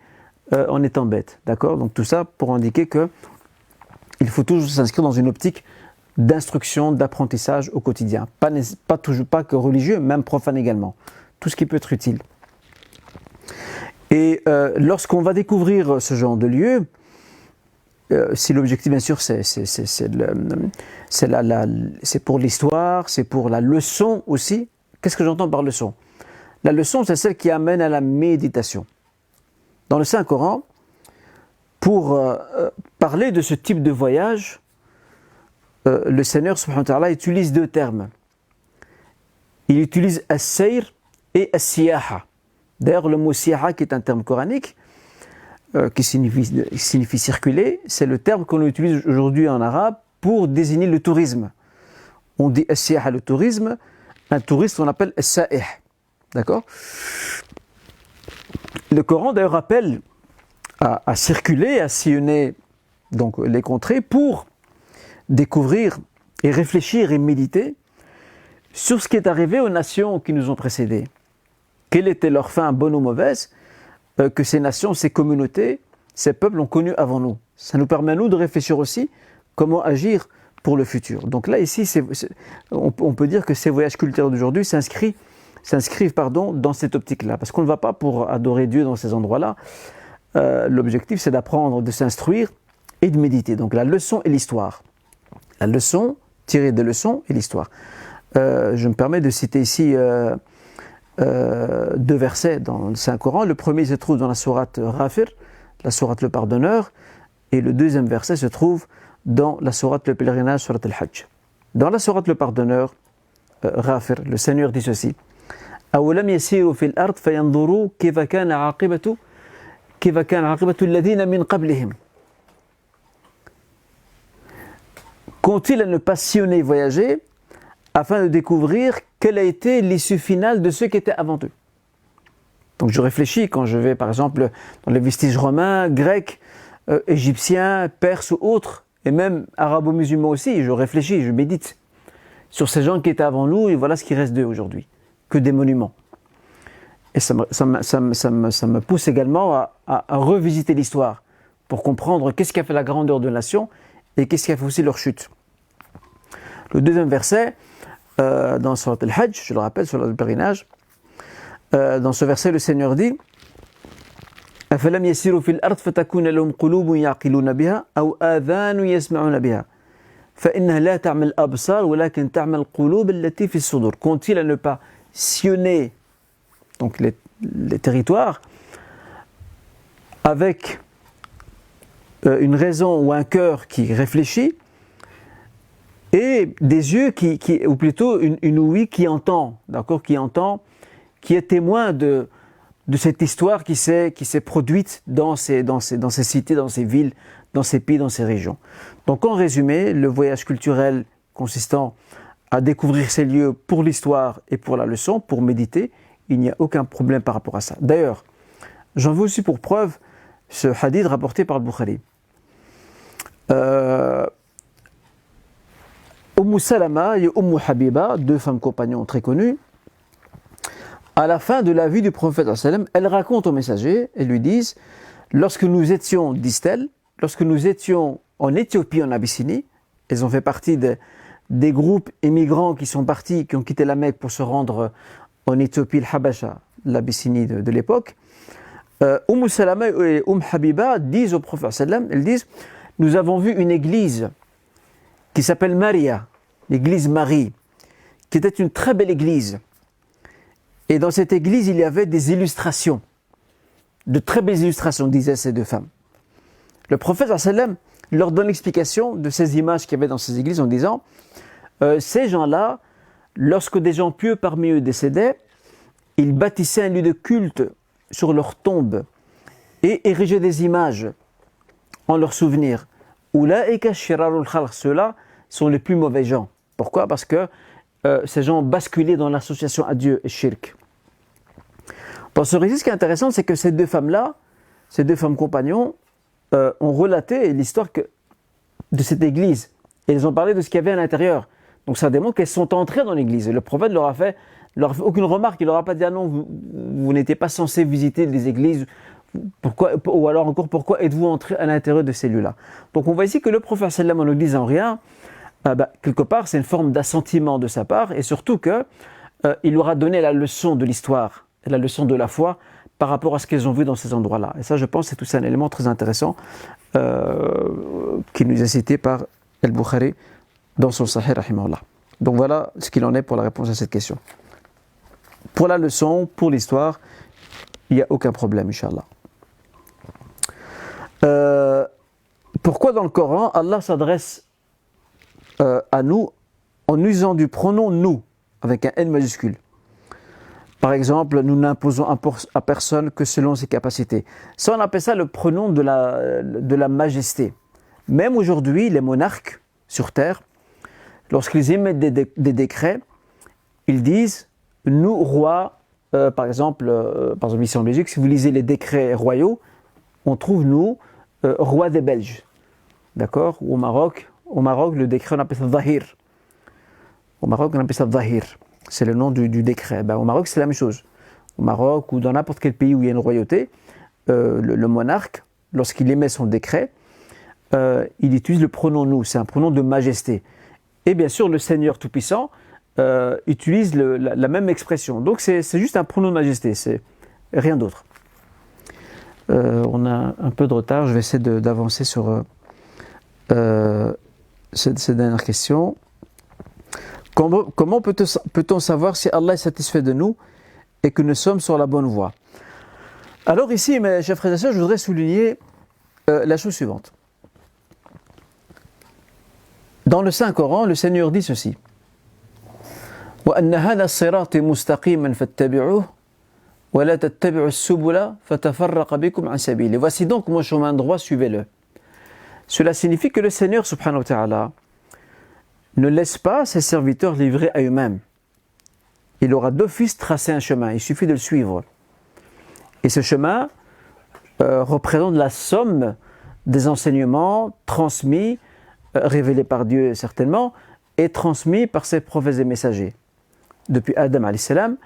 en étant bête ». D'accord ? Donc tout ça pour indiquer qu'il faut toujours s'inscrire dans une optique d'instruction, d'apprentissage au quotidien. Pas que religieux, même profane également. Tout ce qui peut être utile. Et lorsqu'on va découvrir ce genre de lieu, si l'objectif bien sûr c'est pour l'histoire, c'est pour la leçon aussi. Qu'est-ce que j'entends par leçon ? La leçon, c'est celle qui amène à la méditation. Dans le Saint-Coran, pour parler de ce type de voyage, le Seigneur subhanahu wa ta'ala utilise 2 termes. Il utilise as-sayr et as-siyaha. D'ailleurs, le mot siyaha, qui est un terme coranique, qui signifie circuler, c'est le terme qu'on utilise aujourd'hui en arabe pour désigner le tourisme. On dit as-siyaha, le tourisme. Un touriste, on appelle as-sa'ih. D'accord ? Le Coran d'ailleurs appelle à circuler, à sillonner donc, les contrées pour découvrir et réfléchir et méditer sur ce qui est arrivé aux nations qui nous ont précédés. Quelle était leur fin, bonne ou mauvaise, que ces nations, ces communautés, ces peuples ont connu avant nous. Ça nous permet à nous de réfléchir aussi comment agir pour le futur. Donc là, ici, on peut dire que ces voyages culturels d'aujourd'hui s'inscrivent dans cette optique-là. Parce qu'on ne va pas pour adorer Dieu dans ces endroits-là. L'objectif, c'est d'apprendre, de s'instruire et de méditer. Donc la leçon et l'histoire. La leçon, tirer des leçons et l'histoire. Je me permets de citer ici 2 versets dans le Saint-Coran. Le premier se trouve dans la sourate Ghafir, la sourate le pardonneur, et le 2e verset se trouve dans la sourate le pèlerinage, sourate al-Hajj. Dans la sourate le pardonneur, Ghafir, le Seigneur dit ceci: أَوْلَمْ يَسِيرُوا فِي الْأَرْضِ فَيَنْظُرُوا كَيْفَ كَانَ عَاقِبَةُ كيف كان عاقبة الذين من قبلهم. Qu'ont-ils à ne pas sillonner, voyager, afin de découvrir quelle a été l'issue finale de ceux qui étaient avant eux. Donc je réfléchis quand je vais par exemple dans les vestiges romains, grecs, égyptiens, perses ou autres, et même arabo-musulmans aussi, je réfléchis, je médite sur ces gens qui étaient avant nous et voilà ce qui reste d'eux aujourd'hui, que des monuments. Et ça me pousse également à revisiter l'histoire pour comprendre qu'est-ce qui a fait la grandeur de la nation et qu'est-ce qui a fait aussi leur chute. Le deuxième verset, dans Surat al-Hajj, je le rappelle, sur le pèlerinage, dans ce verset, le Seigneur dit أَفَلَمْ يَسِيرُوا فِي الْأَرْضِ فَتَكُونَ لَهُمْ قُلُوبٌ يَعْقِلُونَ بِهَا أَوْ آذَانٌ يَسْمَعُونَ بِهَا فَإِنَّهَا لَا تَعْمَى الْأَبْصَارُ وَلَكِنْ تَعْمَى الْقُلُوبُ الَّتِي فِي الصُّدُورِ. Qu'ont-ils à ne pas sillonner donc les territoires avec une raison ou un cœur qui réfléchit et des yeux ou plutôt une ouïe qui entend, d'accord, qui est témoin de cette histoire qui s'est produite dans ces cités, dans ces villes, dans ces pays, dans ces régions. Donc en résumé, le voyage culturel consistant à découvrir ces lieux pour l'histoire et pour la leçon, pour méditer, il n'y a aucun problème par rapport à ça. D'ailleurs, j'en veux aussi pour preuve ce hadith rapporté par le Bukhari. Salama et Habiba, deux femmes compagnons très connues, à la fin de la vie du prophète, elles racontent au messager, elles lui disent, lorsque nous étions, disent-elles, lorsque nous étions en Éthiopie, en Abyssinie, elles ont fait partie des groupes immigrants qui sont partis, qui ont quitté la Mecque pour se rendre en Éthiopie, le Habasha, l'Abyssinie de l'époque. Salama et Habiba disent au prophète, elles disent, nous avons vu une église qui s'appelle Maria, l'église Marie, qui était une très belle église. Et dans cette église, il y avait des illustrations, de très belles illustrations, disaient ces deux femmes. Le prophète leur donne l'explication de ces images qu'il y avait dans ces églises en disant ces gens-là, lorsque des gens pieux parmi eux décédaient, ils bâtissaient un lieu de culte sur leur tombe et érigeaient des images en leur souvenir. Ceux-là sont les plus mauvais gens. Pourquoi ? Parce que ces gens ont basculé dans l'association à Dieu et shirk. Dans ce récit, ce qui est intéressant, c'est que ces deux femmes-là, ces deux femmes compagnons, ont relaté l'histoire de cette église. Et elles ont parlé de ce qu'il y avait à l'intérieur. Donc ça démontre qu'elles sont entrées dans l'église. Et le prophète leur a fait aucune remarque. Il leur a pas dit ah non, vous n'étiez pas censé visiter les églises. Pourquoi, ou alors encore, pourquoi êtes-vous entrés à l'intérieur de ces lieux-là ? Donc on voit ici que le prophète sallam en ne disant rien, quelque part c'est une forme d'assentiment de sa part et surtout qu'il leur a donné la leçon de l'histoire, la leçon de la foi par rapport à ce qu'ils ont vu dans ces endroits-là. Et ça je pense c'est tout un élément très intéressant qui nous est cité par Al-Bukhari dans son Sahih rahimahullah. Donc voilà ce qu'il en est pour la réponse à cette question. Pour la leçon, pour l'histoire, il n'y a aucun problème, Inch'Allah. Pourquoi dans le Coran, Allah s'adresse à nous en usant du pronom nous, avec un N majuscule. Par exemple, nous n'imposons à personne que selon ses capacités. Ça, on appelle ça le pronom de la majesté. Même aujourd'hui, les monarques sur terre, lorsqu'ils émettent des décrets, ils disent « nous, rois », par exemple ici en Belgique, si vous lisez les décrets royaux, on trouve nous, roi des Belges. D'accord ? Ou au Maroc, le décret, on appelle ça Zahir. Au Maroc, on appelle ça Zahir. C'est le nom du décret. Au Maroc, c'est la même chose. Au Maroc ou dans n'importe quel pays où il y a une royauté, le monarque, lorsqu'il émet son décret, il utilise le pronom nous. C'est un pronom de majesté. Et bien sûr, le Seigneur Tout-Puissant utilise la même expression. Donc, c'est juste un pronom de majesté. C'est rien d'autre. On a un peu de retard. Je vais essayer d'avancer sur cette dernière question. Comment peut-on savoir si Allah est satisfait de nous et que nous sommes sur la bonne voie ? Alors ici, mes chers frères et sœurs, je voudrais souligner la chose suivante. Dans le Saint-Coran, le Seigneur dit ceci. وَأَنَّ هَذَا الصِّرَاطِ مُسْتَقِيمًا فَاتَّبِعُوهُ وَلَا تَتَّبِعُوا السُّبُلَ فَتَفَرَّقَ بِكُمْ عَنْ سَبِيلِهِ. Voici donc mon chemin droit, suivez-le. Cela signifie que le Seigneur subhanahu wa ta'ala ne laisse pas ses serviteurs livrés à eux-mêmes. Il aura d'office tracé un chemin, il suffit de le suivre. Et ce chemin représente la somme des enseignements transmis, révélés par Dieu certainement, et transmis par ses prophètes et messagers. Depuis Adam alayhi salam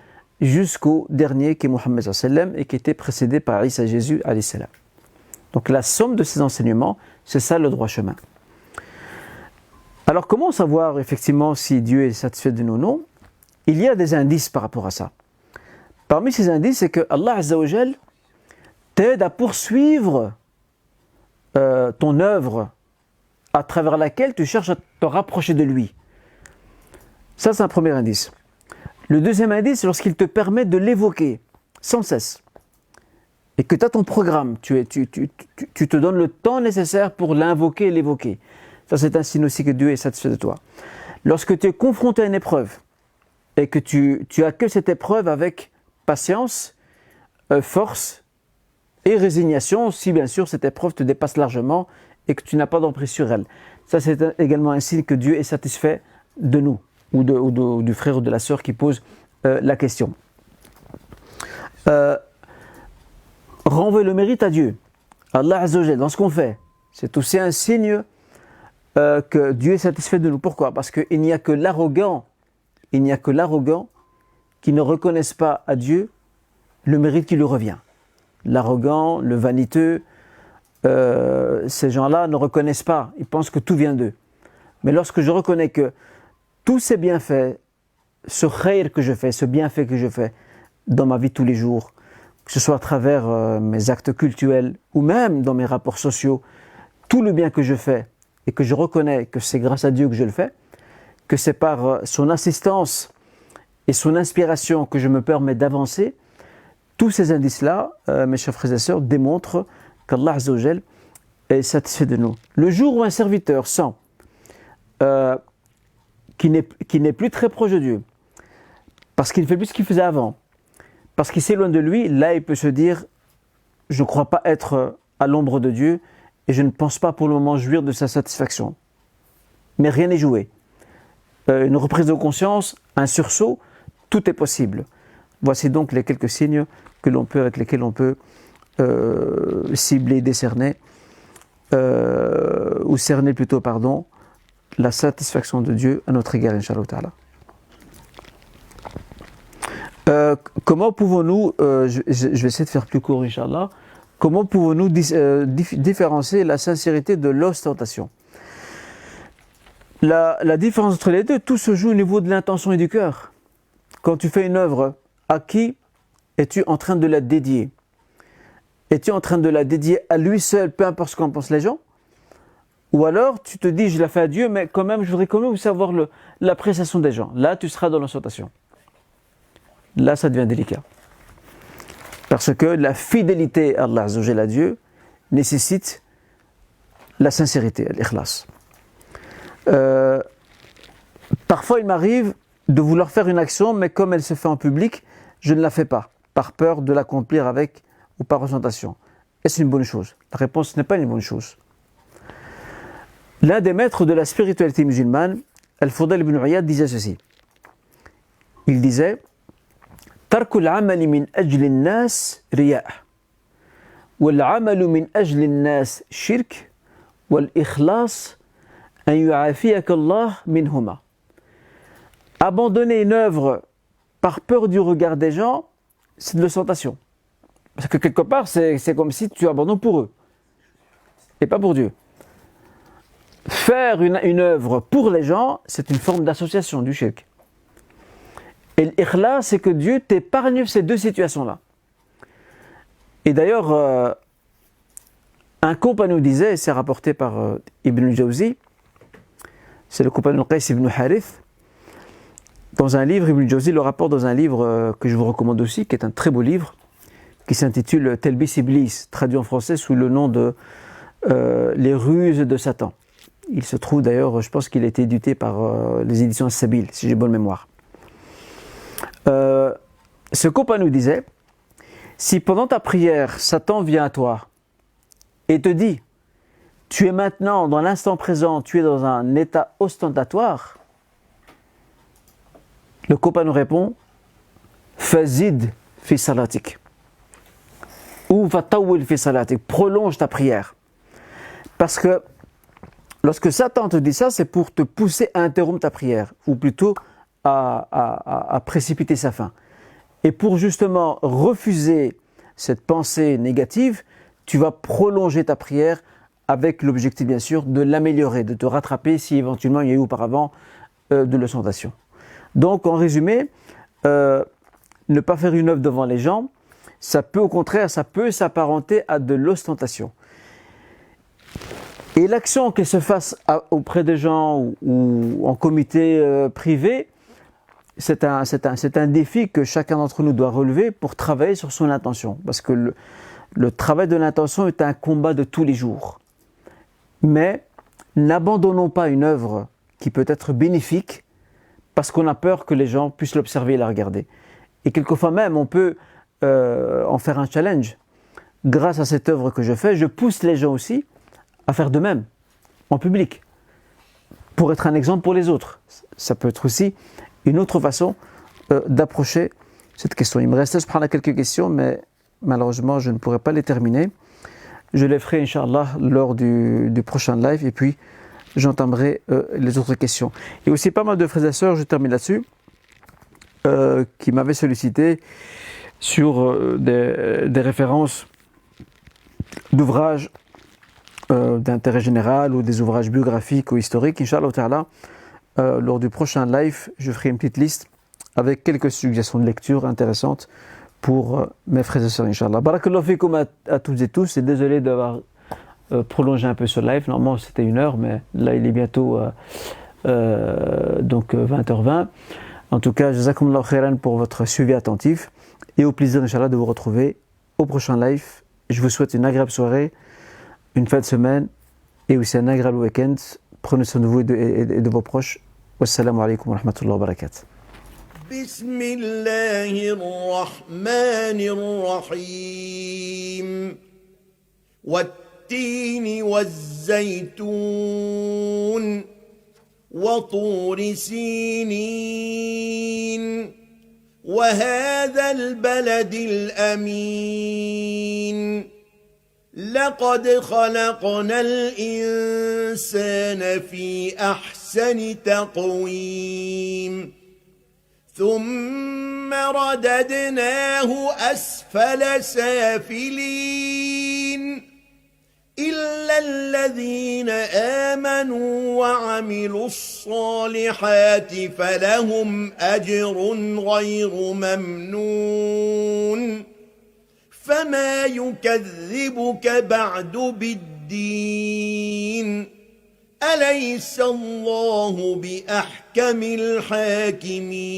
jusqu'au dernier qui est Mohammed alayhi salam et qui était précédé par Isa Jésus alayhi salam. Donc la somme de ces enseignements, c'est ça le droit chemin. Alors comment savoir effectivement si Dieu est satisfait de nous ou non? Il y a des indices par rapport à ça. Parmi ces indices, c'est que Allah Azza wa Jal t'aide à poursuivre ton œuvre à travers laquelle tu cherches à te rapprocher de lui. Ça, c'est un premier indice. Le deuxième indice, c'est lorsqu'il te permet de l'évoquer sans cesse. Et que tu as ton programme, tu te donnes le temps nécessaire pour l'invoquer et l'évoquer. Ça, c'est un signe aussi que Dieu est satisfait de toi. Lorsque tu es confronté à une épreuve et que tu accueilles cette épreuve avec patience, force et résignation, si bien sûr cette épreuve te dépasse largement et que tu n'as pas d'emprise sur elle. Ça, c'est également un signe que Dieu est satisfait de nous, ou du frère ou de la sœur qui pose la question. Renvoie le mérite à Dieu, Allah Azza wa Jal, dans ce qu'on fait. C'est aussi un signe que Dieu est satisfait de nous. Pourquoi? Parce qu'il n'y a que l'arrogant, qui ne reconnaissent pas à Dieu le mérite qui lui revient. L'arrogant, le vaniteux, ces gens-là ne reconnaissent pas, ils pensent que tout vient d'eux. Mais lorsque je reconnais que tous ces bienfaits, ce khayr que je fais, ce bienfait que je fais dans ma vie de tous les jours, que ce soit à travers mes actes cultuels ou même dans mes rapports sociaux, tout le bien que je fais et que je reconnais que c'est grâce à Dieu que je le fais, que c'est par son assistance et son inspiration que je me permets d'avancer, tous ces indices-là, mes chers frères et sœurs, démontrent qu'Allah Azza wa Jal est satisfait de nous. Le jour où un serviteur sent qui n'est plus très proche de Dieu, parce qu'il ne fait plus ce qu'il faisait avant, parce qu'il s'éloigne de lui, là il peut se dire « je ne crois pas être à l'ombre de Dieu et je ne pense pas pour le moment jouir de sa satisfaction ». Mais rien n'est joué. Une reprise de conscience, un sursaut, tout est possible. Voici donc les quelques signes avec lesquels on peut cibler, décerner, ou cerner plutôt, la satisfaction de Dieu à notre égard, Inch'Allah Ta'ala. Comment pouvons-nous, je vais essayer de faire plus court, Inch'Allah, comment pouvons-nous différencier la sincérité de l'ostentation? La différence entre les deux, tout se joue au niveau de l'intention et du cœur. Quand tu fais une œuvre, à qui es-tu en train de la dédier? Es-tu en train de la dédier à lui seul, peu importe ce qu'en pensent les gens? Ou alors tu te dis, je la fais à Dieu, mais quand même, je voudrais quand même savoir l'appréciation des gens. Là, tu seras dans l'ostentation. Là, ça devient délicat. Parce que la fidélité à Allah Azza wa Jalla, à Dieu, nécessite la sincérité, l'ikhlas. Parfois, il m'arrive de vouloir faire une action, mais comme elle se fait en public, je ne la fais pas, par peur de l'accomplir avec ou par ostentation. Est-ce une bonne chose? La réponse n'est pas une bonne chose. L'un des maîtres de la spiritualité musulmane, Al-Fudayl ibn Iyad, disait ceci. Il disait ترك العمل من أجل الناس رياء والعمل من أجل الناس شرك والإخلاص أن يعافيك الله منهما. Abandonner une œuvre par peur du regard des gens, c'est de l'ostentation. Parce que quelque part, c'est comme si tu abandonnes pour eux et pas pour Dieu. Faire une œuvre pour les gens, c'est une forme d'association, du shirk. Et l'ikhlas, c'est que Dieu t'épargne ces deux situations-là. Et d'ailleurs, un compagnon disait, et c'est rapporté par Ibn Jawzi, c'est le compagnon Qais ibn Harith, dans un livre, Ibn Jawzi le rapporte dans un livre que je vous recommande aussi, qui est un très beau livre, qui s'intitule Telbis Iblis, traduit en français sous le nom de Les ruses de Satan. Il se trouve d'ailleurs, je pense qu'il a été édité par les éditions As-Sabil, si j'ai bonne mémoire. Ce compagnon disait Si pendant ta prière, Satan vient à toi et te dit, tu es maintenant dans l'instant présent, tu es dans un état ostentatoire, le copain nous répond, fazid fi salatik. Ou fatawil fi salatik, prolonge ta prière. Parce que lorsque Satan te dit ça, c'est pour te pousser à interrompre ta prière, ou plutôt à précipiter sa fin. Et pour justement refuser cette pensée négative, tu vas prolonger ta prière avec l'objectif bien sûr de l'améliorer, de te rattraper si éventuellement il y a eu auparavant de l'ostentation. Donc en résumé, ne pas faire une œuvre devant les gens, ça peut au contraire, ça peut s'apparenter à de l'ostentation. Et l'action qu'elle se fasse auprès des gens ou en comité privé, c'est un défi que chacun d'entre nous doit relever pour travailler sur son intention. Parce que le travail de l'intention est un combat de tous les jours. Mais n'abandonnons pas une œuvre qui peut être bénéfique parce qu'on a peur que les gens puissent l'observer et la regarder. Et quelquefois même, on peut en faire un challenge. Grâce à cette œuvre que je fais, je pousse les gens aussi à faire de même, en public, pour être un exemple pour les autres. Ça peut être aussi une autre façon d'approcher cette question. Il me restait à prendre quelques questions, mais malheureusement, je ne pourrai pas les terminer. Je les ferai, Inch'Allah, lors du prochain live, et puis j'entamerai les autres questions. Il y a aussi pas mal de frères et sœurs, je termine là-dessus, qui m'avaient sollicité sur des références d'ouvrages d'intérêt général ou des ouvrages biographiques ou historiques. Inch'Allah ta'ala, lors du prochain live, je ferai une petite liste avec quelques suggestions de lecture intéressantes pour mes frères et sœurs, Inch'Allah. Barakallahu fikum à toutes et tous, et désolé d'avoir prolongé un peu ce live. Normalement c'était 1 heure, mais là il est bientôt donc 20h20. En tout cas, jazakumullahu khairan pour votre suivi attentif, et au plaisir, Inch'Allah, de vous retrouver au prochain live. Je vous souhaite une agréable soirée, une fin de semaine et aussi un agréable week-end. Prenez soin de vous et de vos proches. Wassalamu alaikum wa rahmatullahi wa barakatuh. بسم الله الرحمن الرحيم والتين والزيتون وطور سينين وهذا البلد الأمين لقد خلقنا الإنسان في أحسن تقويم ثم رددناه أسفل سافلين إلا الذين آمنوا وعملوا الصالحات فلهم أجر غير ممنون فما يكذبك بعد بالدين أليس الله بأحكم الحاكمين